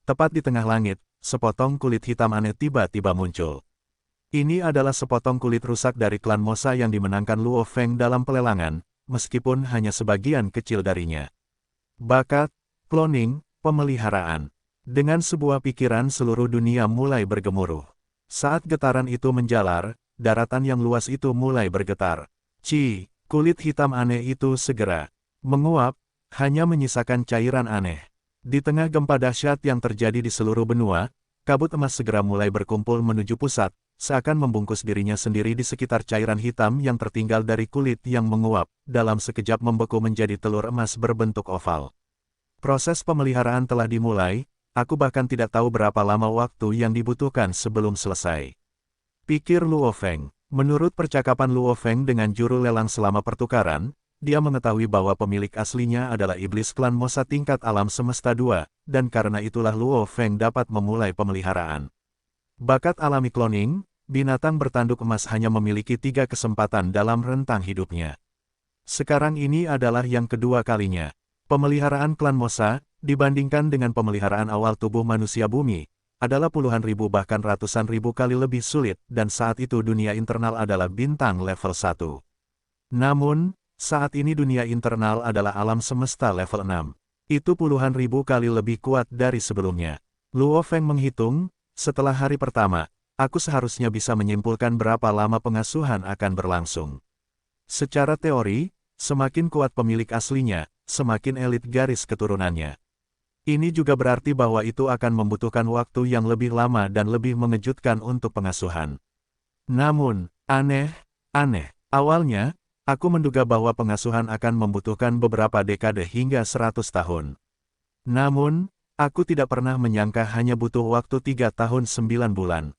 tepat di tengah langit, sepotong kulit hitam aneh tiba-tiba muncul. Ini adalah sepotong kulit rusak dari klan Mosa yang dimenangkan Luo Feng dalam pelelangan, meskipun hanya sebagian kecil darinya. Bakat, cloning, pemeliharaan. Dengan sebuah pikiran seluruh dunia mulai bergemuruh. Saat getaran itu menjalar, daratan yang luas itu mulai bergetar. Kulit hitam aneh itu segera menguap, hanya menyisakan cairan aneh. Di tengah gempa dahsyat yang terjadi di seluruh benua, kabut emas segera mulai berkumpul menuju pusat, seakan membungkus dirinya sendiri di sekitar cairan hitam yang tertinggal dari kulit yang menguap, dalam sekejap membeku menjadi telur emas berbentuk oval. Proses pemeliharaan telah dimulai, aku bahkan tidak tahu berapa lama waktu yang dibutuhkan sebelum selesai. Pikir Luo Feng. Menurut percakapan Luo Feng dengan juru lelang selama pertukaran, dia mengetahui bahwa pemilik aslinya adalah iblis klan Mosa tingkat alam semesta 2, dan karena itulah Luo Feng dapat memulai pemeliharaan. Bakat alami cloning, binatang bertanduk emas hanya memiliki 3 kesempatan dalam rentang hidupnya. Sekarang ini adalah yang kedua kalinya. Pemeliharaan klan Mosa, dibandingkan dengan pemeliharaan awal tubuh manusia bumi, adalah puluhan ribu bahkan ratusan ribu kali lebih sulit, dan saat itu dunia internal adalah bintang level 1. Namun, saat ini dunia internal adalah alam semesta level 6. Itu puluhan ribu kali lebih kuat dari sebelumnya. Luo Feng menghitung, setelah hari pertama, aku seharusnya bisa menyimpulkan berapa lama pengasuhan akan berlangsung. Secara teori, semakin kuat pemilik aslinya, semakin elit garis keturunannya. Ini juga berarti bahwa itu akan membutuhkan waktu yang lebih lama dan lebih mengejutkan untuk pengasuhan. Namun, aneh. Awalnya, aku menduga bahwa pengasuhan akan membutuhkan beberapa dekade hingga 100 tahun. Namun, aku tidak pernah menyangka hanya butuh waktu 3 tahun 9 bulan.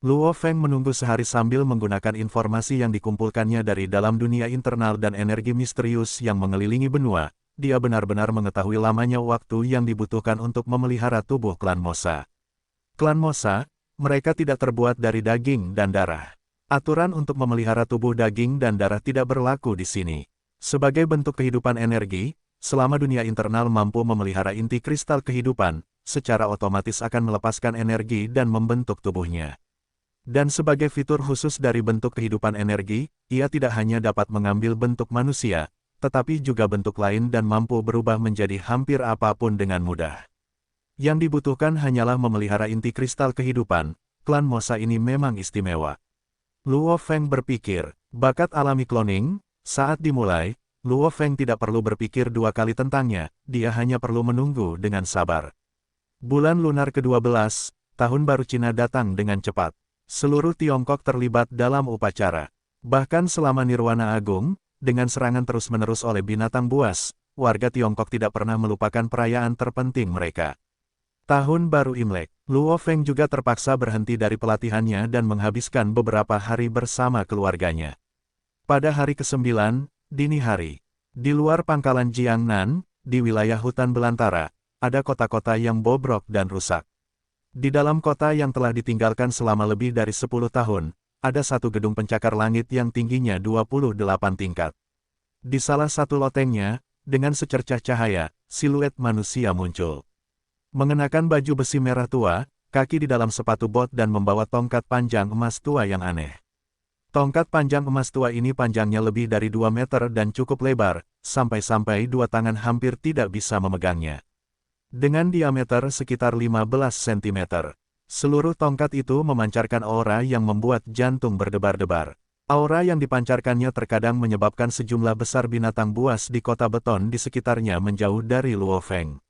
Luo Feng menunggu sehari sambil menggunakan informasi yang dikumpulkannya dari dalam dunia internal dan energi misterius yang mengelilingi benua. Dia benar-benar mengetahui lamanya waktu yang dibutuhkan untuk memelihara tubuh klan Mosa. Klan Mosa, mereka tidak terbuat dari daging dan darah. Aturan untuk memelihara tubuh daging dan darah tidak berlaku di sini. Sebagai bentuk kehidupan energi, selama dunia internal mampu memelihara inti kristal kehidupan, secara otomatis akan melepaskan energi dan membentuk tubuhnya. Dan sebagai fitur khusus dari bentuk kehidupan energi, ia tidak hanya dapat mengambil bentuk manusia, tetapi juga bentuk lain dan mampu berubah menjadi hampir apapun dengan mudah. Yang dibutuhkan hanyalah memelihara inti kristal kehidupan, klan Mosa ini memang istimewa. Luo Feng berpikir, bakat alami cloning, saat dimulai, Luo Feng tidak perlu berpikir dua kali tentangnya, dia hanya perlu menunggu dengan sabar. Bulan lunar ke-12, tahun baru Cina datang dengan cepat. Seluruh Tiongkok terlibat dalam upacara. Bahkan selama Nirwana Agung, dengan serangan terus-menerus oleh binatang buas, warga Tiongkok tidak pernah melupakan perayaan terpenting mereka. Tahun Baru Imlek, Luo Feng juga terpaksa berhenti dari pelatihannya dan menghabiskan beberapa hari bersama keluarganya. Pada hari ke-9, dini hari, di luar pangkalan Jiangnan, di wilayah hutan belantara, ada kota-kota yang bobrok dan rusak. Di dalam kota yang telah ditinggalkan selama lebih dari 10 tahun, ada satu gedung pencakar langit yang tingginya 28 tingkat. Di salah satu lotengnya, dengan secercah cahaya, siluet manusia muncul. Mengenakan baju besi merah tua, kaki di dalam sepatu bot dan membawa tongkat panjang emas tua yang aneh. Tongkat panjang emas tua ini panjangnya lebih dari 2 meter dan cukup lebar, sampai-sampai dua tangan hampir tidak bisa memegangnya. Dengan diameter sekitar 15 cm. Seluruh tongkat itu memancarkan aura yang membuat jantung berdebar-debar. Aura yang dipancarkannya terkadang menyebabkan sejumlah besar binatang buas di kota beton di sekitarnya menjauh dari Luo Feng.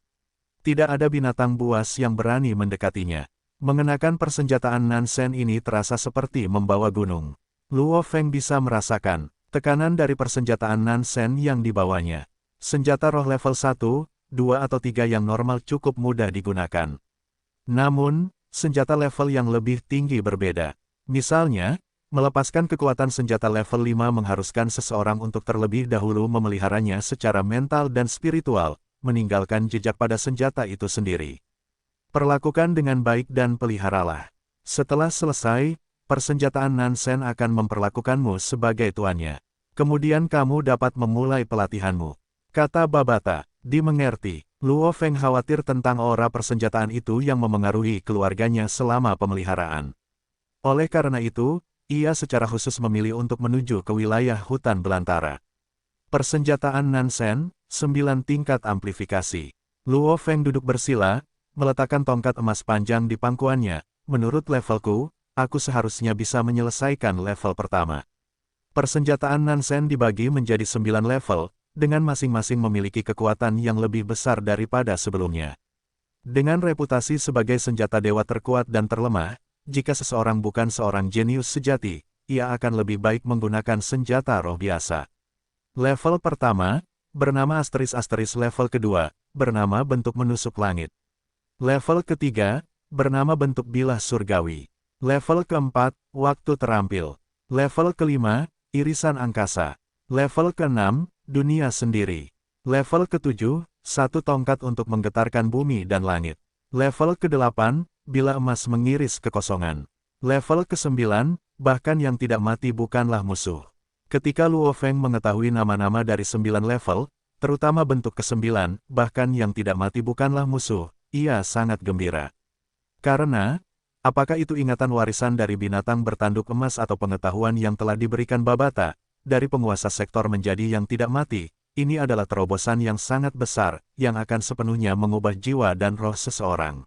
Tidak ada binatang buas yang berani mendekatinya. Mengenakan persenjataan Nansen ini terasa seperti membawa gunung. Luo Feng bisa merasakan tekanan dari persenjataan Nansen yang dibawanya. Senjata roh level 1, 2 atau 3 yang normal cukup mudah digunakan. Namun, senjata level yang lebih tinggi berbeda. Misalnya, melepaskan kekuatan senjata level 5 mengharuskan seseorang untuk terlebih dahulu memeliharanya secara mental dan spiritual, meninggalkan jejak pada senjata itu sendiri. Perlakukan dengan baik dan peliharalah. Setelah selesai, persenjataan Nansen akan memperlakukanmu sebagai tuannya. Kemudian kamu dapat memulai pelatihanmu. Kata Babata. Dimengerti, Luo Feng khawatir tentang aura persenjataan itu yang memengaruhi keluarganya selama pemeliharaan. Oleh karena itu, ia secara khusus memilih untuk menuju ke wilayah hutan belantara. Persenjataan Nansen, 9 tingkat amplifikasi. Luo Feng duduk bersila, meletakkan tongkat emas panjang di pangkuannya. Menurut levelku, aku seharusnya bisa menyelesaikan level pertama. Persenjataan Nansen dibagi menjadi 9 level, dengan masing-masing memiliki kekuatan yang lebih besar daripada sebelumnya. Dengan reputasi sebagai senjata dewa terkuat dan terlemah, jika seseorang bukan seorang jenius sejati, ia akan lebih baik menggunakan senjata roh biasa. Level pertama, bernama Asteris-Asteris. Level kedua, bernama Bentuk Menusuk Langit. Level ketiga, bernama Bentuk Bilah Surgawi. Level keempat, Waktu Terampil. Level kelima, Irisan Angkasa. Level keenam, Dunia Sendiri. Level ke-7, satu tongkat untuk menggetarkan bumi dan langit. Level ke-8, bila emas mengiris kekosongan. Level ke-9, bahkan yang tidak mati bukanlah musuh. Ketika Luo Feng mengetahui nama-nama dari 9 level, terutama bentuk ke-9, bahkan yang tidak mati bukanlah musuh, ia sangat gembira. Karena, apakah itu ingatan warisan dari binatang bertanduk emas atau pengetahuan yang telah diberikan Babata, dari penguasa sektor menjadi yang tidak mati, ini adalah terobosan yang sangat besar, yang akan sepenuhnya mengubah jiwa dan roh seseorang.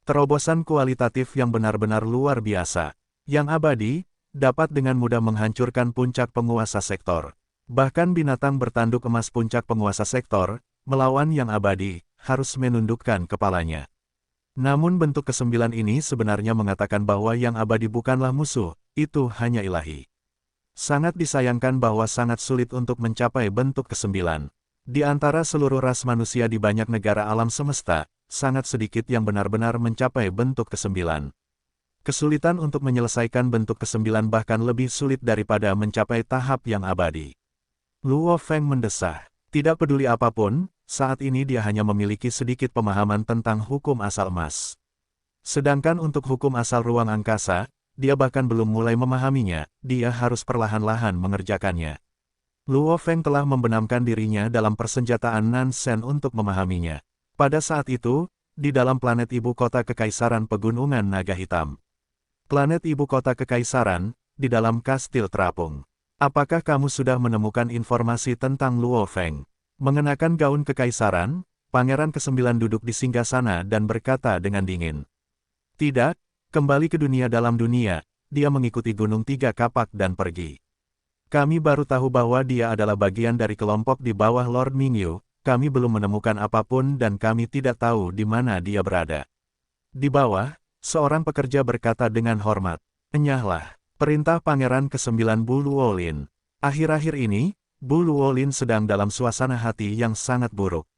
Terobosan kualitatif yang benar-benar luar biasa, yang abadi, dapat dengan mudah menghancurkan puncak penguasa sektor. Bahkan binatang bertanduk emas puncak penguasa sektor, melawan yang abadi, harus menundukkan kepalanya. Namun bentuk ke-9 ini sebenarnya mengatakan bahwa yang abadi bukanlah musuh, itu hanya ilahi. Sangat disayangkan bahwa sangat sulit untuk mencapai bentuk ke-9. Di antara seluruh ras manusia di banyak negara alam semesta, sangat sedikit yang benar-benar mencapai bentuk ke-9. Kesulitan untuk menyelesaikan bentuk ke-9 bahkan lebih sulit daripada mencapai tahap yang abadi. Luo Feng mendesah. Tidak peduli apapun, saat ini dia hanya memiliki sedikit pemahaman tentang hukum asal emas. Sedangkan untuk hukum asal ruang angkasa, dia bahkan belum mulai memahaminya, dia harus perlahan-lahan mengerjakannya. Luo Feng telah membenamkan dirinya dalam persenjataan Nansen untuk memahaminya. Pada saat itu, di dalam planet ibu kota Kekaisaran Pegunungan Naga Hitam. Planet ibu kota Kekaisaran, di dalam kastil terapung. Apakah kamu sudah menemukan informasi tentang Luo Feng? Mengenakan gaun kekaisaran, Pangeran ke-9 duduk di singgasana dan berkata dengan dingin. Tidak. Kembali ke dunia dalam dunia, dia mengikuti Gunung Tiga Kapak dan pergi. Kami baru tahu bahwa dia adalah bagian dari kelompok di bawah Lord Mingyu, kami belum menemukan apapun dan kami tidak tahu di mana dia berada. Di bawah, seorang pekerja berkata dengan hormat, "Enyahlah, perintah Pangeran ke-9 Bu Luolin." Akhir-akhir ini, Bu Luolin sedang dalam suasana hati yang sangat buruk.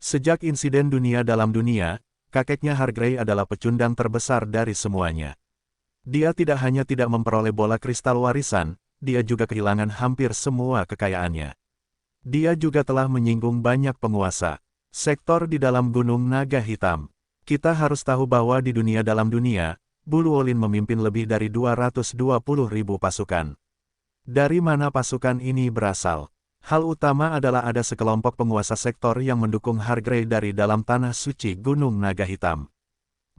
Sejak insiden dunia dalam dunia, kakeknya Hargrey adalah pecundang terbesar dari semuanya. Dia tidak hanya tidak memperoleh bola kristal warisan, dia juga kehilangan hampir semua kekayaannya. Dia juga telah menyinggung banyak penguasa sektor di dalam Gunung Naga Hitam. Kita harus tahu bahwa di dunia dalam dunia, Bu Luolin memimpin lebih dari 220.000 pasukan. Dari mana pasukan ini berasal? Hal utama adalah ada sekelompok penguasa sektor yang mendukung Hargrey dari dalam tanah suci Gunung Naga Hitam.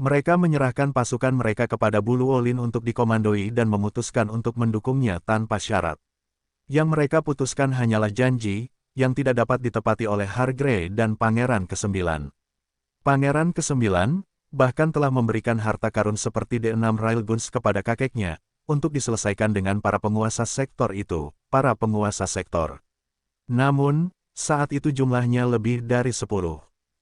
Mereka menyerahkan pasukan mereka kepada Bu Luolin untuk dikomandoi dan memutuskan untuk mendukungnya tanpa syarat. Yang mereka putuskan hanyalah janji, yang tidak dapat ditepati oleh Hargrey dan Pangeran ke-9. Pangeran ke-9, bahkan telah memberikan harta karun seperti D6 Railguns kepada kakeknya, untuk diselesaikan dengan para penguasa sektor itu, para penguasa sektor. Namun, saat itu jumlahnya lebih dari 10.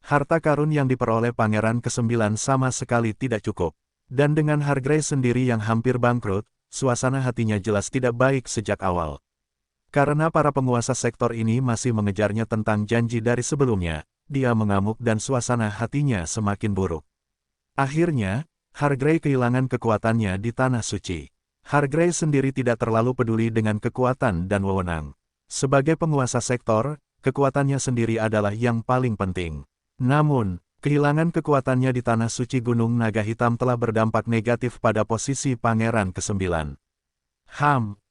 Harta karun yang diperoleh Pangeran ke-9 sama sekali tidak cukup. Dan dengan Hargrey sendiri yang hampir bangkrut, suasana hatinya jelas tidak baik sejak awal. Karena para penguasa sektor ini masih mengejarnya tentang janji dari sebelumnya, dia mengamuk dan suasana hatinya semakin buruk. Akhirnya, Hargrey kehilangan kekuatannya di Tanah Suci. Hargrey sendiri tidak terlalu peduli dengan kekuatan dan wewenang. Sebagai penguasa sektor, kekuatannya sendiri adalah yang paling penting. Namun, kehilangan kekuatannya di Tanah Suci Gunung Naga Hitam telah berdampak negatif pada posisi Pangeran ke-9.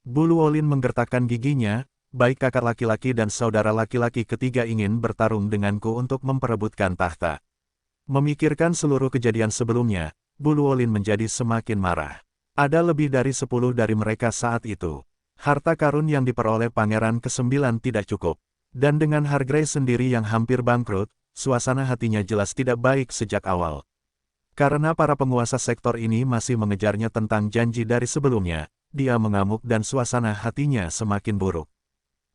Bu Luolin menggertakkan giginya, baik kakak laki-laki dan saudara laki-laki ketiga ingin bertarung denganku untuk memperebutkan tahta. Memikirkan seluruh kejadian sebelumnya, Bu Luolin menjadi semakin marah. Ada lebih dari 10 dari mereka saat itu. Harta karun yang diperoleh Pangeran ke-9 tidak cukup. Dan dengan Hargrey sendiri yang hampir bangkrut, suasana hatinya jelas tidak baik sejak awal. Karena para penguasa sektor ini masih mengejarnya tentang janji dari sebelumnya, dia mengamuk dan suasana hatinya semakin buruk.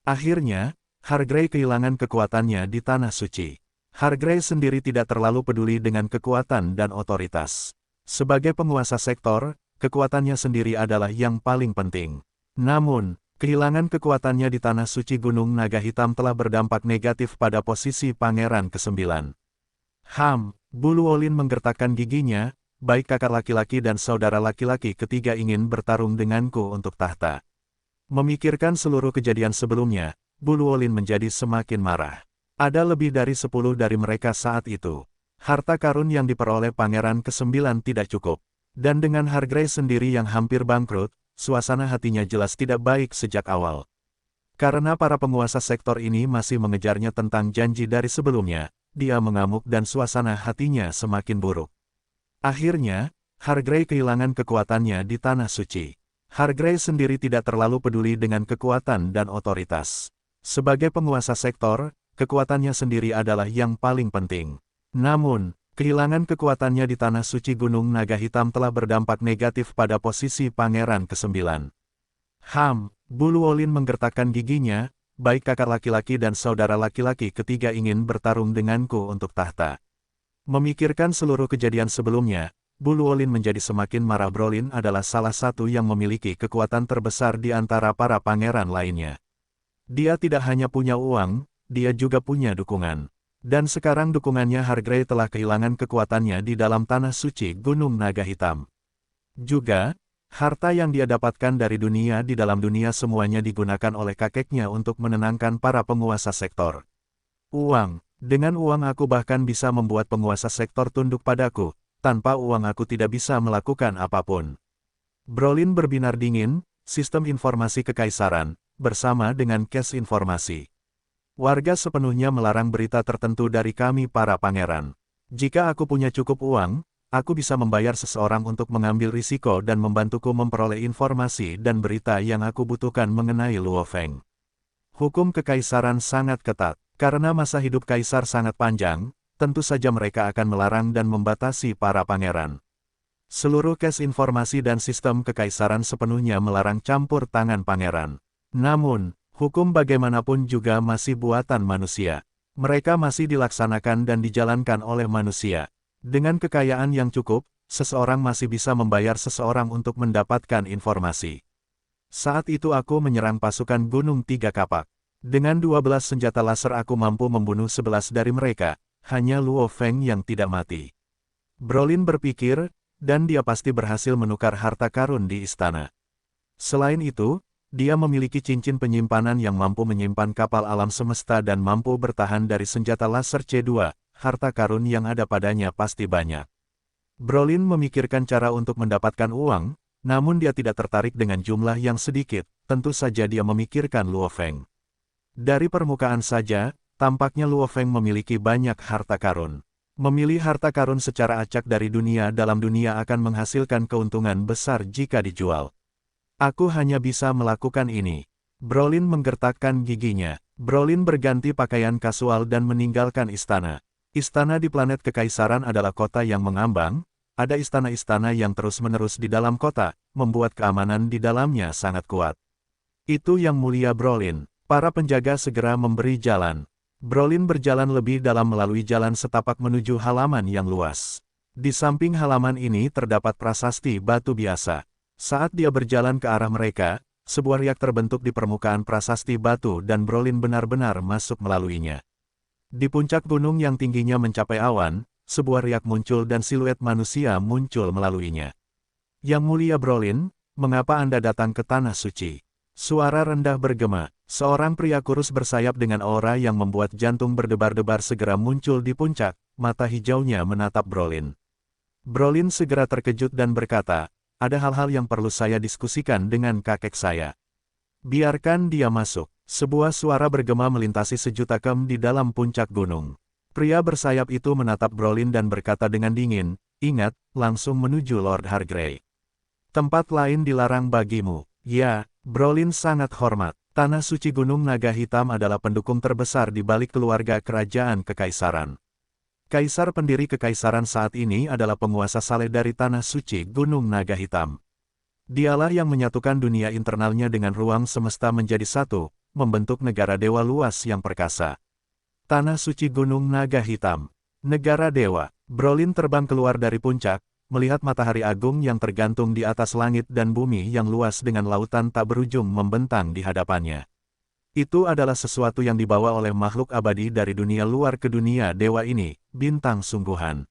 Akhirnya, Hargrey kehilangan kekuatannya di Tanah Suci. Hargrey sendiri tidak terlalu peduli dengan kekuatan dan otoritas. Sebagai penguasa sektor, kekuatannya sendiri adalah yang paling penting. Namun, kehilangan kekuatannya di Tanah Suci Gunung Naga Hitam telah berdampak negatif pada posisi Pangeran ke-9. Bu Luolin menggertakkan giginya, baik kakak laki-laki dan saudara laki-laki ketiga ingin bertarung denganku untuk tahta. Memikirkan seluruh kejadian sebelumnya, Bu Luolin menjadi semakin marah. Ada lebih dari 10 dari mereka saat itu. Harta karun yang diperoleh Pangeran ke-9 tidak cukup. Dan dengan Hargrey sendiri yang hampir bangkrut, suasana hatinya jelas tidak baik sejak awal. Karena para penguasa sektor ini masih mengejarnya tentang janji dari sebelumnya, dia mengamuk dan suasana hatinya semakin buruk. Akhirnya, Hargrey kehilangan kekuatannya di Tanah Suci. Hargrey sendiri tidak terlalu peduli dengan kekuatan dan otoritas. Sebagai penguasa sektor, kekuatannya sendiri adalah yang paling penting. Namun, kehilangan kekuatannya di Tanah Suci Gunung Naga Hitam telah berdampak negatif pada posisi Pangeran ke-9. Bu Luolin menggertakkan giginya, baik kakak laki-laki dan saudara laki-laki ketiga ingin bertarung denganku untuk tahta. Memikirkan seluruh kejadian sebelumnya, Bu Luolin menjadi semakin marah. Brolin adalah salah satu yang memiliki kekuatan terbesar di antara para pangeran lainnya. Dia tidak hanya punya uang, dia juga punya dukungan. Dan sekarang dukungannya Hargrey telah kehilangan kekuatannya di dalam Tanah Suci Gunung Naga Hitam. Juga, harta yang dia dapatkan dari dunia di dalam dunia semuanya digunakan oleh kakeknya untuk menenangkan para penguasa sektor. Dengan uang aku bahkan bisa membuat penguasa sektor tunduk padaku, tanpa uang aku tidak bisa melakukan apapun. Brolin berbinar dingin, sistem informasi kekaisaran, bersama dengan cache informasi. Warga sepenuhnya melarang berita tertentu dari kami para pangeran. Jika aku punya cukup uang, aku bisa membayar seseorang untuk mengambil risiko dan membantuku memperoleh informasi dan berita yang aku butuhkan mengenai Luo Feng. Hukum kekaisaran sangat ketat. Karena masa hidup kaisar sangat panjang, tentu saja mereka akan melarang dan membatasi para pangeran. Seluruh cache informasi dan sistem kekaisaran sepenuhnya melarang campur tangan pangeran. Namun, hukum bagaimanapun juga masih buatan manusia. Mereka masih dilaksanakan dan dijalankan oleh manusia. Dengan kekayaan yang cukup, seseorang masih bisa membayar seseorang untuk mendapatkan informasi. Saat itu aku menyerang pasukan Gunung Tiga Kapak. Dengan 12 senjata laser aku mampu membunuh 11 dari mereka, hanya Luo Feng yang tidak mati. Brolin berpikir, dan dia pasti berhasil menukar harta karun di istana. Selain itu, dia memiliki cincin penyimpanan yang mampu menyimpan kapal alam semesta dan mampu bertahan dari senjata laser C2, harta karun yang ada padanya pasti banyak. Brolin memikirkan cara untuk mendapatkan uang, namun dia tidak tertarik dengan jumlah yang sedikit, tentu saja dia memikirkan Luo Feng. Dari permukaan saja, tampaknya Luo Feng memiliki banyak harta karun. Memilih harta karun secara acak dari dunia dalam dunia akan menghasilkan keuntungan besar jika dijual. Aku hanya bisa melakukan ini. Brolin menggertakkan giginya. Brolin berganti pakaian kasual dan meninggalkan istana. Istana di planet Kekaisaran adalah kota yang mengambang, ada istana-istana yang terus-menerus di dalam kota, membuat keamanan di dalamnya sangat kuat. Itu yang mulia Brolin. Para penjaga segera memberi jalan. Brolin berjalan lebih dalam melalui jalan setapak menuju halaman yang luas. Di samping halaman ini terdapat prasasti batu biasa. Saat dia berjalan ke arah mereka, sebuah riak terbentuk di permukaan prasasti batu dan Brolin benar-benar masuk melaluinya. Di puncak gunung yang tingginya mencapai awan, sebuah riak muncul dan siluet manusia muncul melaluinya. Yang mulia Brolin, mengapa Anda datang ke Tanah Suci? Suara rendah bergema. Seorang pria kurus bersayap dengan aura yang membuat jantung berdebar-debar segera muncul di puncak, mata hijaunya menatap Brolin. Brolin segera terkejut dan berkata, ada hal-hal yang perlu saya diskusikan dengan kakek saya. Biarkan dia masuk. Sebuah suara bergema melintasi sejuta kem di dalam puncak gunung. Pria bersayap itu menatap Brolin dan berkata dengan dingin, ingat, langsung menuju Lord Hargrave. Tempat lain dilarang bagimu. Ya, Brolin sangat hormat. Tanah Suci Gunung Naga Hitam adalah pendukung terbesar di balik keluarga kerajaan Kekaisaran. Kaisar pendiri Kekaisaran saat ini adalah penguasa saleh dari Tanah Suci Gunung Naga Hitam. Dialah yang menyatukan dunia internalnya dengan ruang semesta menjadi satu, membentuk negara dewa luas yang perkasa. Tanah Suci Gunung Naga Hitam. Negara dewa. Brolin terbang keluar dari puncak, melihat matahari agung yang tergantung di atas langit dan bumi yang luas dengan lautan tak berujung membentang di hadapannya. Itu adalah sesuatu yang dibawa oleh makhluk abadi dari dunia luar ke dunia dewa ini, bintang sungguhan.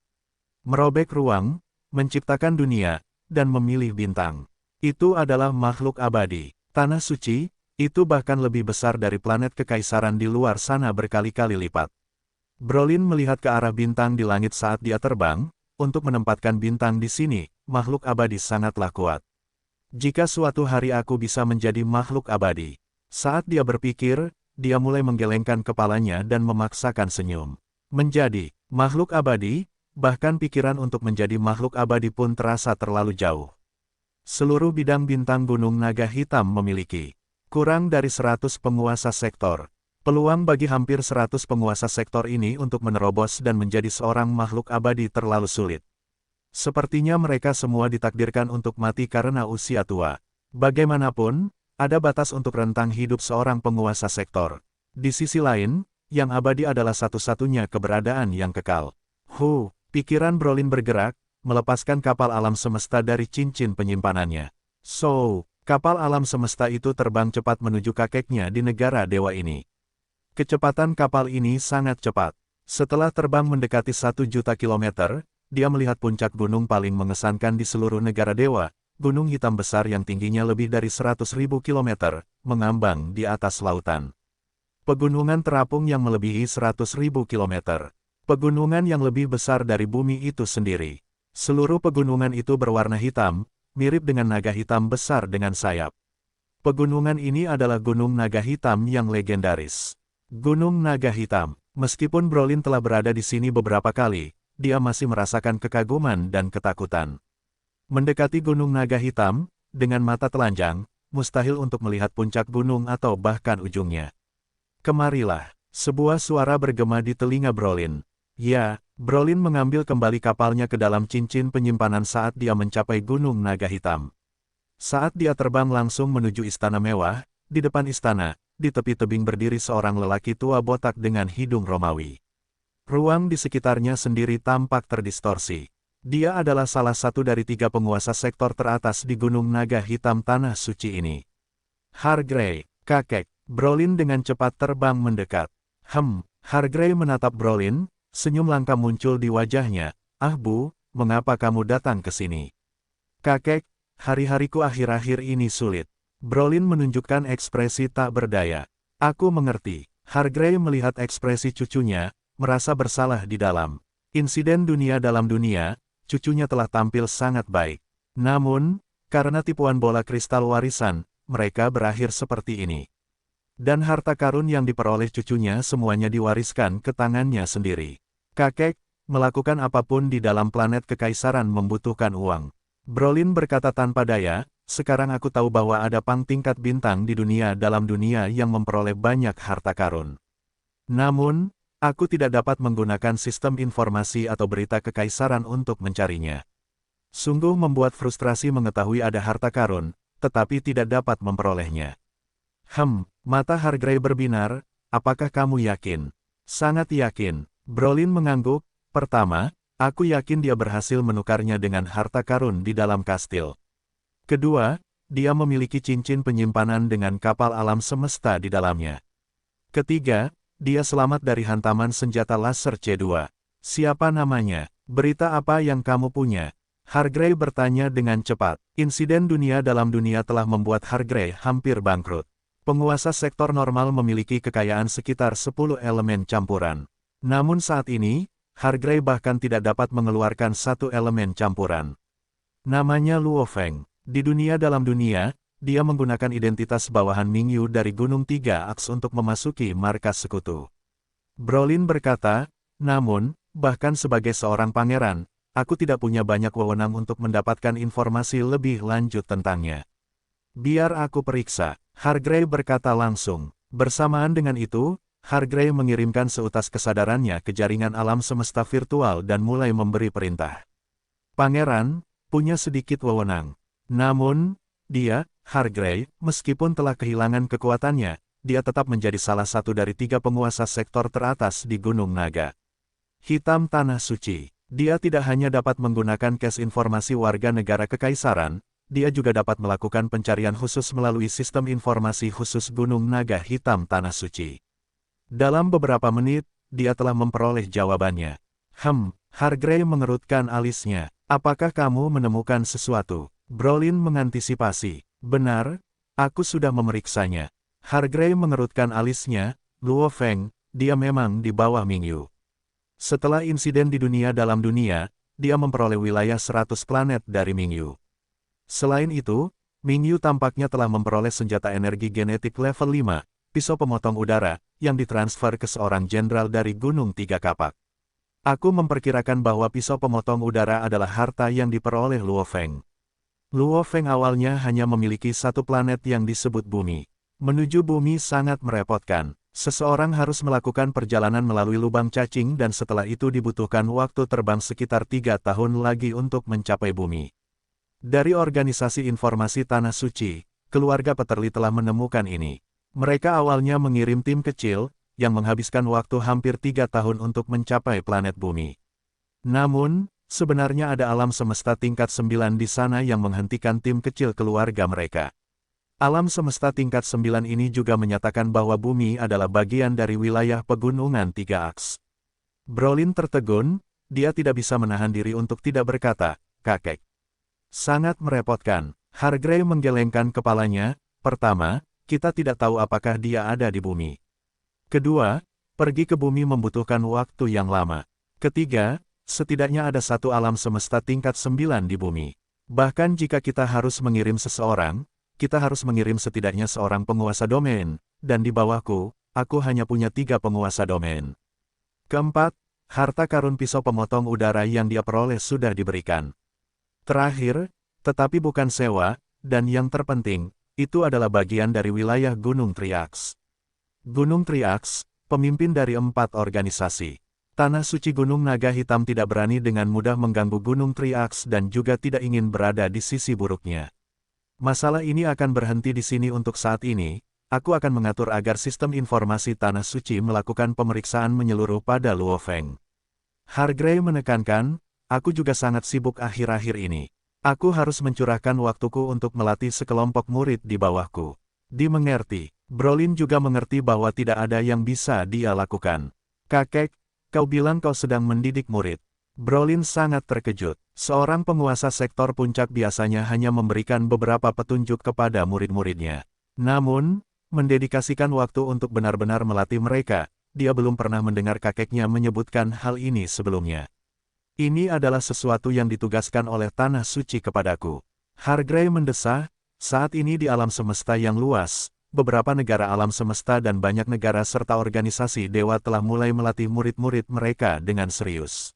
Merobek ruang, menciptakan dunia, dan memilih bintang. Itu adalah makhluk abadi. Tanah Suci, itu bahkan lebih besar dari planet Kekaisaran di luar sana berkali-kali lipat. Brolin melihat ke arah bintang di langit saat dia terbang. Untuk menempatkan bintang di sini, makhluk abadi sangatlah kuat. Jika suatu hari aku bisa menjadi makhluk abadi. Saat dia berpikir, dia mulai menggelengkan kepalanya dan memaksakan senyum. Menjadi makhluk abadi, bahkan pikiran untuk menjadi makhluk abadi pun terasa terlalu jauh. Seluruh bidang bintang Gunung Naga Hitam memiliki kurang dari 100 penguasa sektor. Peluang bagi hampir 100 penguasa sektor ini untuk menerobos dan menjadi seorang makhluk abadi terlalu sulit. Sepertinya mereka semua ditakdirkan untuk mati karena usia tua. Bagaimanapun, ada batas untuk rentang hidup seorang penguasa sektor. Di sisi lain, yang abadi adalah satu-satunya keberadaan yang kekal. Pikiran Brolin bergerak, melepaskan kapal alam semesta dari cincin penyimpanannya. Kapal alam semesta itu terbang cepat menuju kakeknya di negara dewa ini. Kecepatan kapal ini sangat cepat. Setelah terbang mendekati 1 juta kilometer, dia melihat puncak gunung paling mengesankan di seluruh negara dewa, gunung hitam besar yang tingginya lebih dari 100.000 kilometer, mengambang di atas lautan. Pegunungan terapung yang melebihi 100.000 kilometer. Pegunungan yang lebih besar dari bumi itu sendiri. Seluruh pegunungan itu berwarna hitam, mirip dengan naga hitam besar dengan sayap. Pegunungan ini adalah Gunung Naga Hitam yang legendaris. Gunung Naga Hitam. Meskipun Brolin telah berada di sini beberapa kali, dia masih merasakan kekaguman dan ketakutan. Mendekati Gunung Naga Hitam, dengan mata telanjang, mustahil untuk melihat puncak gunung atau bahkan ujungnya. Kemarilah, sebuah suara bergema di telinga Brolin. Ya, Brolin mengambil kembali kapalnya ke dalam cincin penyimpanan saat dia mencapai Gunung Naga Hitam. Saat dia terbang langsung menuju istana mewah, di depan istana, di tepi tebing berdiri seorang lelaki tua botak dengan hidung Romawi. Ruang di sekitarnya sendiri tampak terdistorsi. Dia adalah salah satu dari 3 penguasa sektor teratas di Gunung Naga Hitam Tanah Suci ini. Hargrey, kakek, Brolin dengan cepat terbang mendekat. Hargrey menatap Brolin, senyum langka muncul di wajahnya. Ah Bu, mengapa kamu datang ke sini? Kakek, hari-hariku akhir-akhir ini sulit. Brolin menunjukkan ekspresi tak berdaya. Aku mengerti. Hargrey melihat ekspresi cucunya, merasa bersalah di dalam. Insiden dunia dalam dunia, cucunya telah tampil sangat baik. Namun, karena tipuan bola kristal warisan, mereka berakhir seperti ini. Dan harta karun yang diperoleh cucunya semuanya diwariskan ke tangannya sendiri. Kakek, melakukan apapun di dalam planet kekaisaran membutuhkan uang. Brolin berkata tanpa daya, sekarang aku tahu bahwa ada pang tingkat bintang di dunia dalam dunia yang memperoleh banyak harta karun. Namun, aku tidak dapat menggunakan sistem informasi atau berita kekaisaran untuk mencarinya. Sungguh membuat frustrasi mengetahui ada harta karun, tetapi tidak dapat memperolehnya. Mata Hargrey berbinar, apakah kamu yakin? Sangat yakin. Brolin mengangguk, pertama, aku yakin dia berhasil menukarnya dengan harta karun di dalam kastil. Kedua, dia memiliki cincin penyimpanan dengan kapal alam semesta di dalamnya. Ketiga, dia selamat dari hantaman senjata laser C2. Siapa namanya? Berita apa yang kamu punya? Hargrey bertanya dengan cepat. Insiden dunia dalam dunia telah membuat Hargrey hampir bangkrut. Penguasa sektor normal memiliki kekayaan sekitar 10 elemen campuran. Namun saat ini, Hargrey bahkan tidak dapat mengeluarkan 1 elemen campuran. Namanya Luo Feng. Di dunia dalam dunia, dia menggunakan identitas bawahan Mingyu dari Gunung Tiga Aks untuk memasuki markas sekutu. Brolin berkata, namun, bahkan sebagai seorang pangeran, aku tidak punya banyak wewenang untuk mendapatkan informasi lebih lanjut tentangnya. Biar aku periksa, Hargrey berkata langsung. Bersamaan dengan itu, Hargrey mengirimkan seutas kesadarannya ke jaringan alam semesta virtual dan mulai memberi perintah. Pangeran, punya sedikit wewenang. Namun, dia, Hargrey, meskipun telah kehilangan kekuatannya, dia tetap menjadi salah satu dari 3 penguasa sektor teratas di Gunung Naga Hitam Tanah Suci. Dia tidak hanya dapat menggunakan cache informasi warga negara kekaisaran, dia juga dapat melakukan pencarian khusus melalui sistem informasi khusus Gunung Naga Hitam Tanah Suci. Dalam beberapa menit, dia telah memperoleh jawabannya. Hargrey mengerutkan alisnya. Apakah kamu menemukan sesuatu? Brolin mengantisipasi. Benar, aku sudah memeriksanya. Hargrey mengerutkan alisnya. Luo Feng, dia memang di bawah Mingyu. Setelah insiden di dunia dalam dunia, dia memperoleh wilayah 100 planet dari Mingyu. Selain itu, Mingyu tampaknya telah memperoleh senjata energi genetik level 5, pisau pemotong udara, yang ditransfer ke seorang jenderal dari Gunung Tiga Kapak. Aku memperkirakan bahwa pisau pemotong udara adalah harta yang diperoleh Luo Feng. Luo Feng awalnya hanya memiliki 1 planet yang disebut Bumi. Menuju Bumi sangat merepotkan. Seseorang harus melakukan perjalanan melalui lubang cacing dan setelah itu dibutuhkan waktu terbang sekitar 3 tahun lagi untuk mencapai Bumi. Dari Organisasi Informasi Tanah Suci, keluarga Peterli telah menemukan ini. Mereka awalnya mengirim tim kecil, yang menghabiskan waktu hampir 3 tahun untuk mencapai planet Bumi. Namun, sebenarnya ada alam semesta tingkat 9 di sana yang menghentikan tim kecil keluarga mereka. Alam semesta tingkat 9 ini juga menyatakan bahwa Bumi adalah bagian dari wilayah pegunungan Tiga Aks. Brolin tertegun, dia tidak bisa menahan diri untuk tidak berkata, kakek. Sangat merepotkan. Hargrey menggelengkan kepalanya. Pertama, kita tidak tahu apakah dia ada di Bumi. Kedua, pergi ke Bumi membutuhkan waktu yang lama. Ketiga, setidaknya ada 1 alam semesta tingkat 9 di Bumi. Bahkan jika kita harus mengirim seseorang, kita harus mengirim setidaknya seorang penguasa domain, dan di bawahku, aku hanya punya 3 penguasa domain. Keempat, harta karun pisau pemotong udara yang dia peroleh sudah diberikan. Terakhir, tetapi bukan sewa, dan yang terpenting, itu adalah bagian dari wilayah Gunung Triax. Gunung Triax, pemimpin dari 4 organisasi. Tanah suci Gunung Naga Hitam tidak berani dengan mudah mengganggu Gunung Triax dan juga tidak ingin berada di sisi buruknya. Masalah ini akan berhenti di sini untuk saat ini. Aku akan mengatur agar sistem informasi Tanah Suci melakukan pemeriksaan menyeluruh pada Luo Feng. Hargrave menekankan, aku juga sangat sibuk akhir-akhir ini. Aku harus mencurahkan waktuku untuk melatih sekelompok murid di bawahku. Dimengerti. Brolin juga mengerti bahwa tidak ada yang bisa dia lakukan. Kakek, kau bilang kau sedang mendidik murid. Brolin sangat terkejut. Seorang penguasa sektor puncak biasanya hanya memberikan beberapa petunjuk kepada murid-muridnya. Namun, mendedikasikan waktu untuk benar-benar melatih mereka, dia belum pernah mendengar kakeknya menyebutkan hal ini sebelumnya. Ini adalah sesuatu yang ditugaskan oleh Tanah Suci kepadaku. Hargrave mendesah, saat ini di alam semesta yang luas, beberapa negara alam semesta dan banyak negara serta organisasi dewa telah mulai melatih murid-murid mereka dengan serius.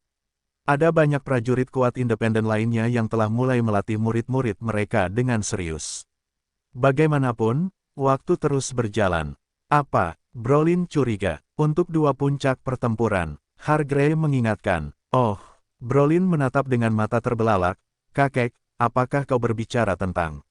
Ada banyak prajurit kuat independen lainnya yang telah mulai melatih murid-murid mereka dengan serius. Bagaimanapun, waktu terus berjalan. Apa? Brolin curiga. Untuk dua puncak pertempuran, Hargrave mengingatkan. Oh, Brolin menatap dengan mata terbelalak. Kakek, apakah kau berbicara tentang?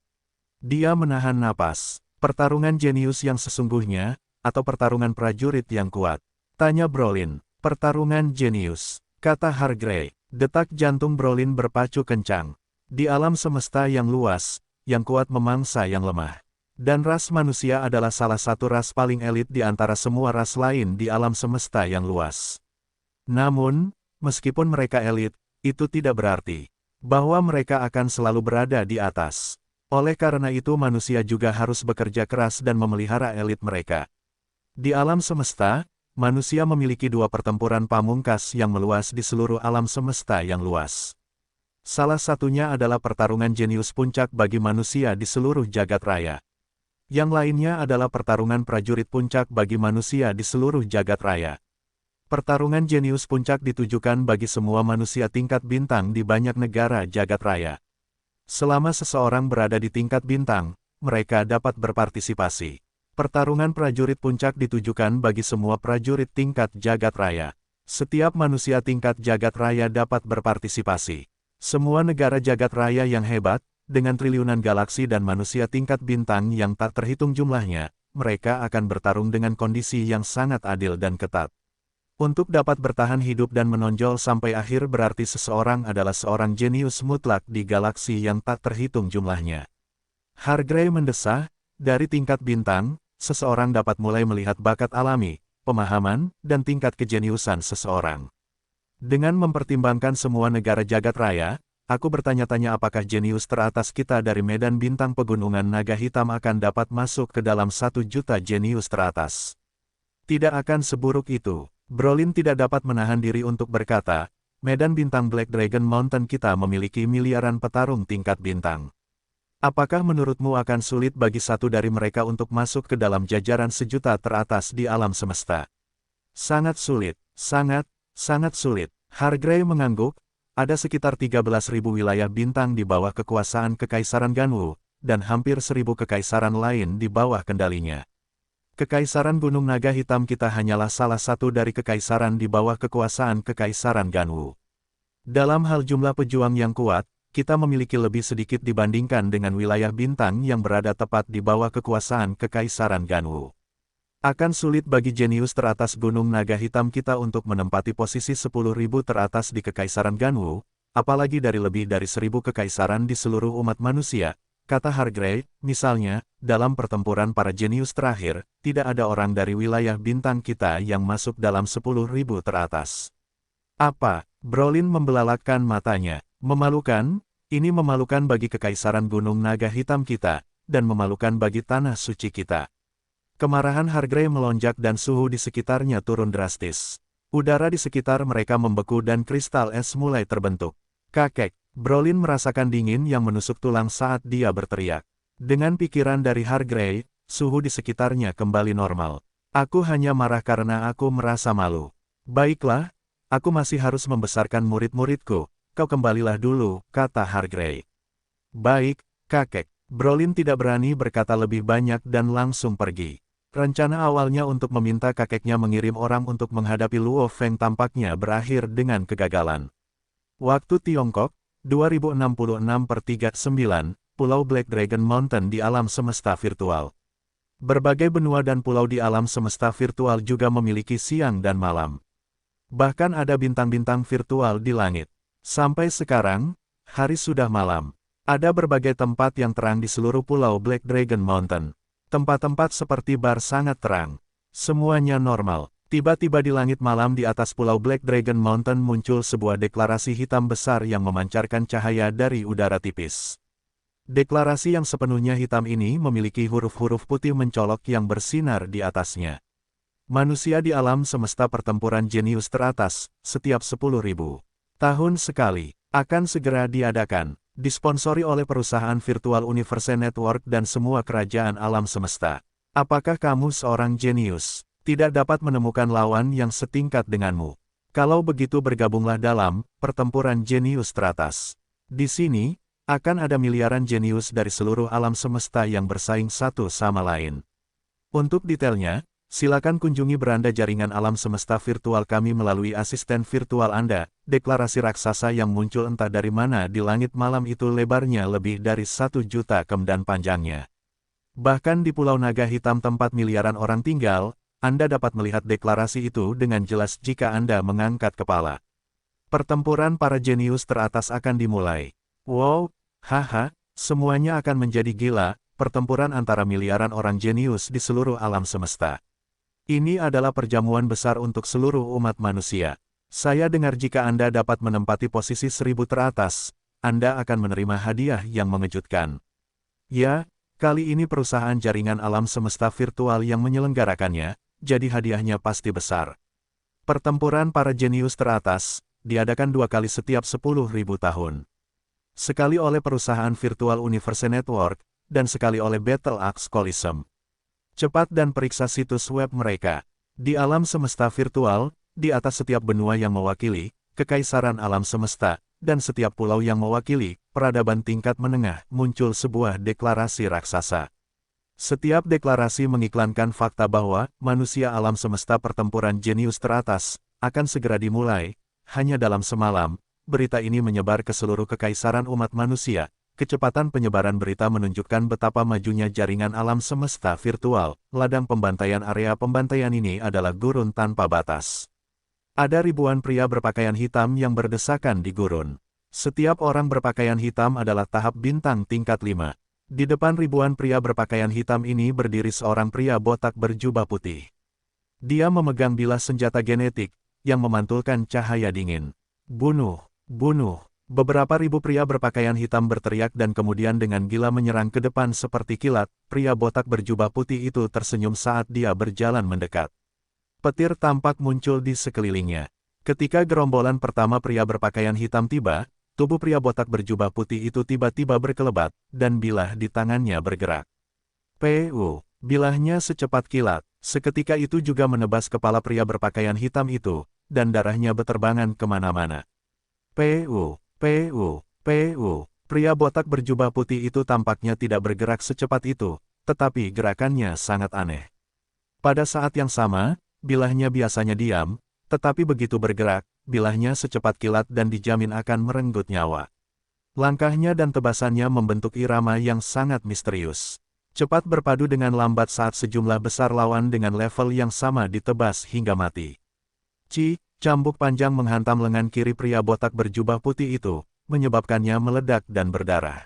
Dia menahan napas. Pertarungan jenius yang sesungguhnya, atau pertarungan prajurit yang kuat? Tanya Brolin. Pertarungan jenius, kata Hargrave. Detak jantung Brolin berpacu kencang. Di alam semesta yang luas, yang kuat memangsa yang lemah. Dan ras manusia adalah salah satu ras paling elit di antara semua ras lain di alam semesta yang luas. Namun, meskipun mereka elit, itu tidak berarti bahwa mereka akan selalu berada di atas. Oleh karena itu manusia juga harus bekerja keras dan memelihara elit mereka. Di alam semesta, manusia memiliki dua pertempuran pamungkas yang meluas di seluruh alam semesta yang luas. Salah satunya adalah pertarungan jenius puncak bagi manusia di seluruh jagat raya. Yang lainnya adalah pertarungan prajurit puncak bagi manusia di seluruh jagat raya. Pertarungan jenius puncak ditujukan bagi semua manusia tingkat bintang di banyak negara jagat raya. Selama seseorang berada di tingkat bintang, mereka dapat berpartisipasi. Pertarungan prajurit puncak ditujukan bagi semua prajurit tingkat jagat raya. Setiap manusia tingkat jagat raya dapat berpartisipasi. Semua negara jagat raya yang hebat, dengan triliunan galaksi dan manusia tingkat bintang yang tak terhitung jumlahnya, mereka akan bertarung dengan kondisi yang sangat adil dan ketat. Untuk dapat bertahan hidup dan menonjol sampai akhir berarti seseorang adalah seorang jenius mutlak di galaksi yang tak terhitung jumlahnya. Hargrave mendesah, dari tingkat bintang, seseorang dapat mulai melihat bakat alami, pemahaman, dan tingkat kejeniusan seseorang. Dengan mempertimbangkan semua negara jagat raya, aku bertanya-tanya apakah jenius teratas kita dari medan bintang pegunungan naga hitam akan dapat masuk ke dalam 1 juta jenius teratas. Tidak akan seburuk itu. Brolin tidak dapat menahan diri untuk berkata, medan bintang Black Dragon Mountain kita memiliki miliaran petarung tingkat bintang. Apakah menurutmu akan sulit bagi satu dari mereka untuk masuk ke dalam jajaran 1 juta teratas di alam semesta? Sangat sulit, sangat sulit. Hargrave mengangguk. Ada sekitar 13.000 wilayah bintang di bawah kekuasaan Kekaisaran Ganwu, dan hampir 1.000 kekaisaran lain di bawah kendalinya. Kekaisaran Gunung Naga Hitam kita hanyalah salah satu dari kekaisaran di bawah kekuasaan Kekaisaran Ganwu. Dalam hal jumlah pejuang yang kuat, kita memiliki lebih sedikit dibandingkan dengan wilayah bintang yang berada tepat di bawah kekuasaan Kekaisaran Ganwu. Akan sulit bagi jenius teratas Gunung Naga Hitam kita untuk menempati posisi 10.000 teratas di Kekaisaran Ganwu, apalagi dari lebih dari 1.000 kekaisaran di seluruh umat manusia, kata Hargrave. Misalnya, dalam pertempuran para jenius terakhir, tidak ada orang dari wilayah bintang kita yang masuk dalam 10.000 teratas. Apa? Brolin membelalakkan matanya. Memalukan? Ini memalukan bagi Kekaisaran Gunung Naga Hitam kita, dan memalukan bagi Tanah Suci kita. Kemarahan Hargrave melonjak dan suhu di sekitarnya turun drastis. Udara di sekitar mereka membeku dan kristal es mulai terbentuk. Kakek, Brolin merasakan dingin yang menusuk tulang saat dia berteriak. Dengan pikiran dari Hargrave, suhu di sekitarnya kembali normal. Aku hanya marah karena aku merasa malu. Baiklah, aku masih harus membesarkan murid-muridku. Kau kembalilah dulu, kata Hargrave. Baik, kakek. Brolin tidak berani berkata lebih banyak dan langsung pergi. Rencana awalnya untuk meminta kakeknya mengirim orang untuk menghadapi Luo Feng tampaknya berakhir dengan kegagalan. Waktu Tiongkok, 2066/39, Pulau Black Dragon Mountain di alam semesta virtual. Berbagai benua dan pulau di alam semesta virtual juga memiliki siang dan malam. Bahkan ada bintang-bintang virtual di langit. Sampai sekarang, hari sudah malam. Ada berbagai tempat yang terang di seluruh Pulau Black Dragon Mountain. Tempat-tempat seperti bar sangat terang. Semuanya normal. Tiba-tiba di langit malam di atas Pulau Black Dragon Mountain muncul sebuah deklarasi hitam besar yang memancarkan cahaya dari udara tipis. Deklarasi yang sepenuhnya hitam ini memiliki huruf-huruf putih mencolok yang bersinar di atasnya. Manusia di alam semesta pertempuran jenius teratas, setiap 10.000 tahun sekali, akan segera diadakan. Disponsori oleh perusahaan virtual Universe Network dan semua kerajaan alam semesta. Apakah kamu seorang jenius? Tidak dapat menemukan lawan yang setingkat denganmu. Kalau begitu bergabunglah dalam pertempuran jenius teratas. Di sini, akan ada miliaran jenius dari seluruh alam semesta yang bersaing satu sama lain. Untuk detailnya, silakan kunjungi beranda jaringan alam semesta virtual kami melalui asisten virtual Anda. Deklarasi raksasa yang muncul entah dari mana di langit malam itu lebarnya lebih dari 1 juta km dan panjangnya. Bahkan di Pulau Naga Hitam tempat miliaran orang tinggal, Anda dapat melihat deklarasi itu dengan jelas jika Anda mengangkat kepala. Pertempuran para jenius teratas akan dimulai. Wow, haha, semuanya akan menjadi gila, pertempuran antara miliaran orang jenius di seluruh alam semesta. Ini adalah perjamuan besar untuk seluruh umat manusia. Saya dengar jika Anda dapat menempati posisi 1000 teratas, Anda akan menerima hadiah yang mengejutkan. Ya, kali ini perusahaan jaringan alam semesta virtual yang menyelenggarakannya, jadi hadiahnya pasti besar. Pertempuran para jenius teratas, diadakan 2 kali setiap 10.000 tahun. Sekali oleh perusahaan virtual Universe Network, dan sekali oleh Battle Axe Coliseum. Cepat dan periksa situs web mereka. Di alam semesta virtual, di atas setiap benua yang mewakili kekaisaran alam semesta, dan setiap pulau yang mewakili peradaban tingkat menengah, muncul sebuah deklarasi raksasa. Setiap deklarasi mengiklankan fakta bahwa manusia alam semesta pertempuran jenius teratas akan segera dimulai. Hanya dalam semalam, berita ini menyebar ke seluruh kekaisaran umat manusia. Kecepatan penyebaran berita menunjukkan betapa majunya jaringan alam semesta virtual. Ladang pembantaian area pembantaian ini adalah gurun tanpa batas. Ada ribuan pria berpakaian hitam yang berdesakan di gurun. Setiap orang berpakaian hitam adalah tahap bintang tingkat 5. Di depan ribuan pria berpakaian hitam ini berdiri seorang pria botak berjubah putih. Dia memegang bilah senjata genetik, yang memantulkan cahaya dingin. Bunuh, bunuh. Beberapa ribu pria berpakaian hitam berteriak dan kemudian dengan gila menyerang ke depan seperti kilat. Pria botak berjubah putih itu tersenyum saat dia berjalan mendekat. Petir tampak muncul di sekelilingnya. Ketika gerombolan pertama pria berpakaian hitam tiba, tubuh pria botak berjubah putih itu tiba-tiba berkelebat, dan bilah di tangannya bergerak. Bilahnya secepat kilat, seketika itu juga menebas kepala pria berpakaian hitam itu, dan darahnya beterbangan kemana-mana. Pria botak berjubah putih itu tampaknya tidak bergerak secepat itu, tetapi gerakannya sangat aneh. Pada saat yang sama, bilahnya biasanya diam, tetapi begitu bergerak, bilahnya secepat kilat dan dijamin akan merenggut nyawa. Langkahnya dan tebasannya membentuk irama yang sangat misterius. Cepat berpadu dengan lambat saat sejumlah besar lawan dengan level yang sama ditebas hingga mati. Cambuk panjang menghantam lengan kiri pria botak berjubah putih itu, menyebabkannya meledak dan berdarah.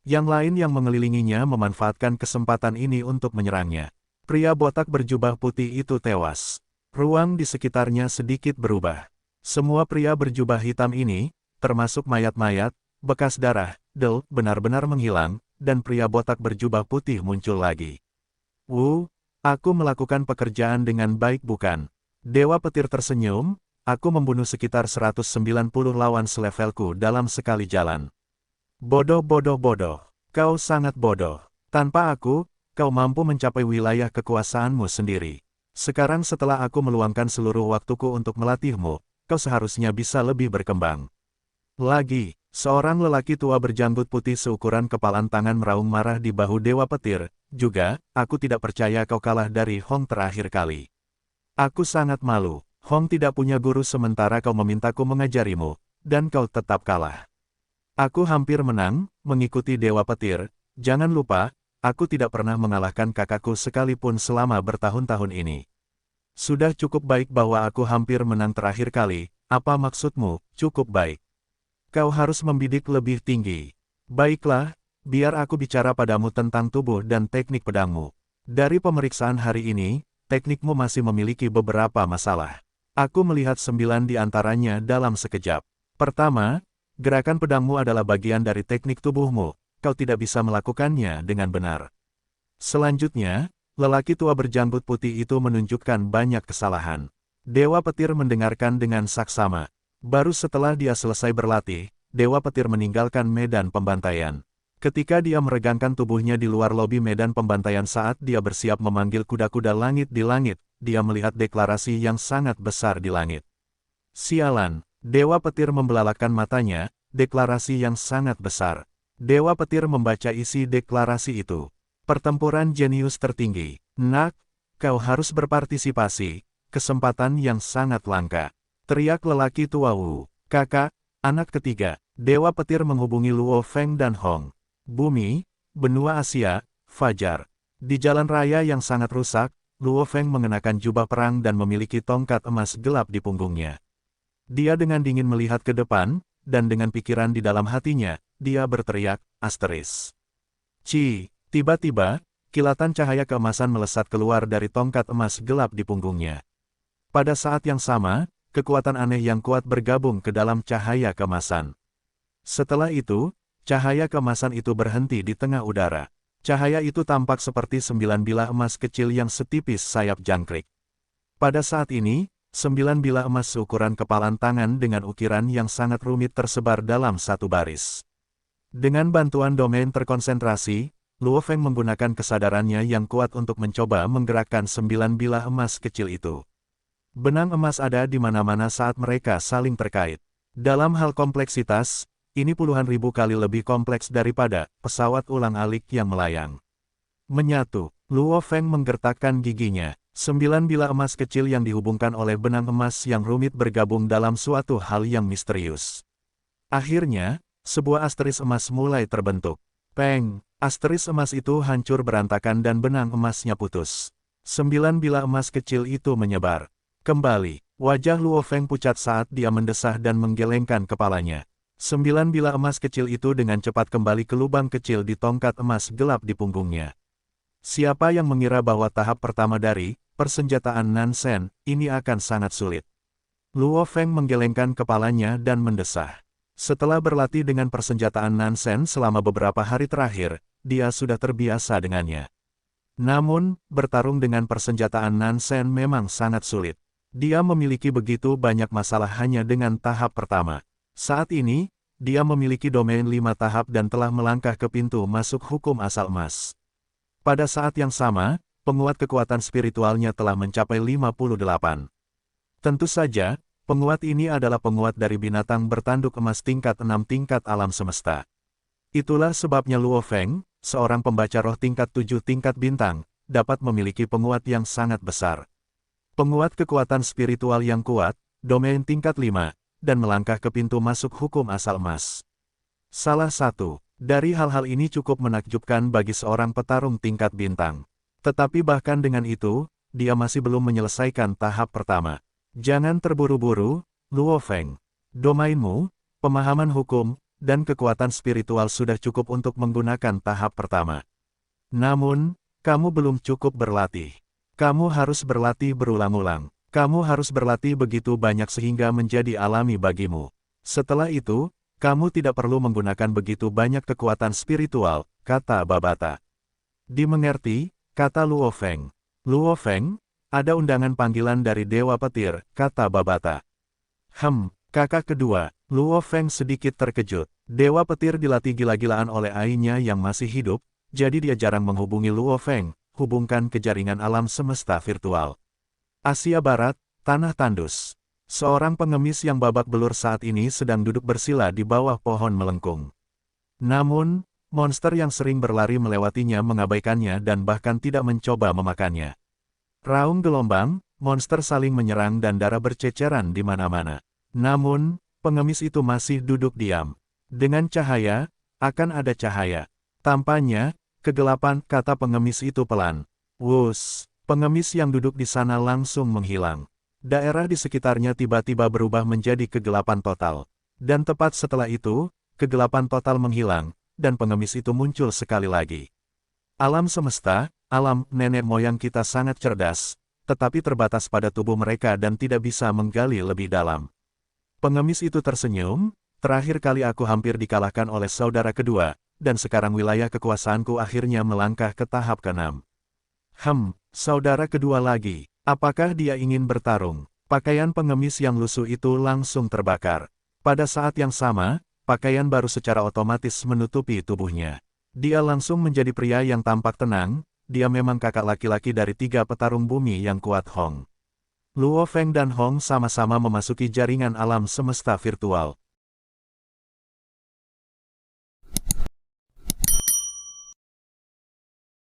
Yang lain yang mengelilinginya memanfaatkan kesempatan ini untuk menyerangnya. Pria botak berjubah putih itu tewas. Ruang di sekitarnya sedikit berubah. Semua pria berjubah hitam ini, termasuk mayat-mayat, bekas darah, benar-benar menghilang, dan pria botak berjubah putih muncul lagi. Aku melakukan pekerjaan dengan baik bukan? Dewa petir tersenyum, aku membunuh sekitar 190 lawan selevelku dalam sekali jalan. Bodoh, kau sangat bodoh. Tanpa aku, kau mampu mencapai wilayah kekuasaanmu sendiri. Sekarang setelah aku meluangkan seluruh waktuku untuk melatihmu, kau seharusnya bisa lebih berkembang. Seorang lelaki tua berjanggut putih seukuran kepalan tangan meraung marah di bahu Dewa Petir, Juga, aku tidak percaya kau kalah dari Hong terakhir kali. Aku sangat malu. Hong tidak punya guru sementara kau memintaku mengajarimu, dan kau tetap kalah. Aku hampir menang, mengikuti Dewa Petir. Jangan lupa, aku tidak pernah mengalahkan kakakku sekalipun selama bertahun-tahun ini. Sudah cukup baik bahwa aku hampir menang terakhir kali. Apa maksudmu, cukup baik? Kau harus membidik lebih tinggi. Baiklah, biar aku bicara padamu tentang tubuh dan teknik pedangmu. Dari pemeriksaan hari ini, teknikmu masih memiliki beberapa masalah. Aku melihat 9 di antaranya dalam sekejap. Pertama, gerakan pedangmu adalah bagian dari teknik tubuhmu. Kau tidak bisa melakukannya dengan benar. Selanjutnya, lelaki tua berjanggut putih itu menunjukkan banyak kesalahan. Dewa Petir mendengarkan dengan saksama. Baru setelah dia selesai berlatih, Dewa Petir meninggalkan medan pembantaian. Ketika dia meregangkan tubuhnya di luar lobi medan pembantaian saat dia bersiap memanggil kuda-kuda langit di langit, dia melihat deklarasi yang sangat besar di langit. Sialan, Dewa Petir membelalakan matanya, deklarasi yang sangat besar. Dewa Petir membaca isi deklarasi itu. Pertempuran jenius tertinggi. Nak, kau harus berpartisipasi. Kesempatan yang sangat langka. Teriak lelaki tua Wu. Kakak, anak ketiga. Dewa Petir menghubungi Luo Feng dan Hong. Bumi, benua Asia, Fajar. Di jalan raya yang sangat rusak, Luo Feng mengenakan jubah perang dan memiliki tongkat emas gelap di punggungnya. Dia dengan dingin melihat ke depan, dan dengan pikiran di dalam hatinya, dia berteriak, asteris. Tiba-tiba, kilatan cahaya keemasan melesat keluar dari tongkat emas gelap di punggungnya. Pada saat yang sama, kekuatan aneh yang kuat bergabung ke dalam cahaya keemasan. Setelah itu, cahaya keemasan itu berhenti di tengah udara. Cahaya itu tampak seperti 9 bilah emas kecil yang setipis sayap jangkrik. Pada saat ini, 9 bilah emas seukuran kepalan tangan dengan ukiran yang sangat rumit tersebar dalam satu baris. Dengan bantuan domain terkonsentrasi, Luo Feng menggunakan kesadarannya yang kuat untuk mencoba menggerakkan 9 bilah emas kecil itu. Benang emas ada di mana-mana saat mereka saling terkait. Dalam hal kompleksitas, ini puluhan ribu kali lebih kompleks daripada pesawat ulang-alik yang melayang. Menyatu, Luo Feng menggertakkan giginya. 9 bilah emas kecil yang dihubungkan oleh benang emas yang rumit bergabung dalam suatu hal yang misterius. Akhirnya, sebuah asteris emas mulai terbentuk. Peng, asteris emas itu hancur berantakan dan benang emasnya putus. 9 bilah emas kecil itu menyebar. Kembali, wajah Luo Feng pucat saat dia mendesah dan menggelengkan kepalanya. 9 bilah emas kecil itu dengan cepat kembali ke lubang kecil di tongkat emas gelap di punggungnya. Siapa yang mengira bahwa tahap pertama dari persenjataan Nansen ini akan sangat sulit? Luo Feng menggelengkan kepalanya dan mendesah. Setelah berlatih dengan persenjataan Nansen selama beberapa hari terakhir, dia sudah terbiasa dengannya. Namun, bertarung dengan persenjataan Nansen memang sangat sulit. Dia memiliki begitu banyak masalah hanya dengan tahap pertama. Saat ini, dia memiliki domain 5 tahap dan telah melangkah ke pintu masuk hukum asal emas. Pada saat yang sama, penguat kekuatan spiritualnya telah mencapai 58. Tentu saja, penguat ini adalah penguat dari binatang bertanduk emas tingkat 6 tingkat alam semesta. Itulah sebabnya Luo Feng, seorang pembaca roh tingkat 7 tingkat bintang, dapat memiliki penguat yang sangat besar. Penguat kekuatan spiritual yang kuat, domain tingkat 5, dan melangkah ke pintu masuk hukum asal emas. Salah satu dari hal-hal ini cukup menakjubkan bagi seorang petarung tingkat bintang. Tetapi bahkan dengan itu, dia masih belum menyelesaikan tahap pertama. Jangan terburu-buru, Luo Feng. Domainmu, pemahaman hukum, dan kekuatan spiritual sudah cukup untuk menggunakan tahap pertama. Namun, kamu belum cukup berlatih. Kamu harus berlatih berulang-ulang. Kamu harus berlatih begitu banyak sehingga menjadi alami bagimu. Setelah itu, kamu tidak perlu menggunakan begitu banyak kekuatan spiritual, kata Babata. Dimengerti, kata Luo Feng. Luo Feng, ada undangan panggilan dari Dewa Petir, kata Babata. Kakak kedua, Luo Feng sedikit terkejut. Dewa Petir dilatih gila-gilaan oleh ayahnya yang masih hidup, jadi dia jarang menghubungi Luo Feng. Hubungkan ke jaringan alam semesta virtual. Asia Barat, Tanah Tandus. Seorang pengemis yang babak belur saat ini sedang duduk bersila di bawah pohon melengkung. Namun, monster yang sering berlari melewatinya mengabaikannya dan bahkan tidak mencoba memakannya. Raung gelombang, monster saling menyerang dan darah berceceran di mana-mana. Namun, pengemis itu masih duduk diam. Dengan cahaya, akan ada cahaya. Tampaknya, kegelapan, kata pengemis itu pelan. Wus, pengemis yang duduk di sana langsung menghilang. Daerah di sekitarnya tiba-tiba berubah menjadi kegelapan total. Dan tepat setelah itu, kegelapan total menghilang, dan pengemis itu muncul sekali lagi. Alam semesta, alam nenek moyang kita sangat cerdas, tetapi terbatas pada tubuh mereka dan tidak bisa menggali lebih dalam. Pengemis itu tersenyum, terakhir kali aku hampir dikalahkan oleh saudara kedua, dan sekarang wilayah kekuasaanku akhirnya melangkah ke tahap ke-6. Saudara kedua lagi, apakah dia ingin bertarung? Pakaian pengemis yang lusuh itu langsung terbakar. Pada saat yang sama, pakaian baru secara otomatis menutupi tubuhnya. Dia langsung menjadi pria yang tampak tenang, dia memang kakak laki-laki dari 3 petarung bumi yang kuat Hong. Luo Feng dan Hong sama-sama memasuki jaringan alam semesta virtual.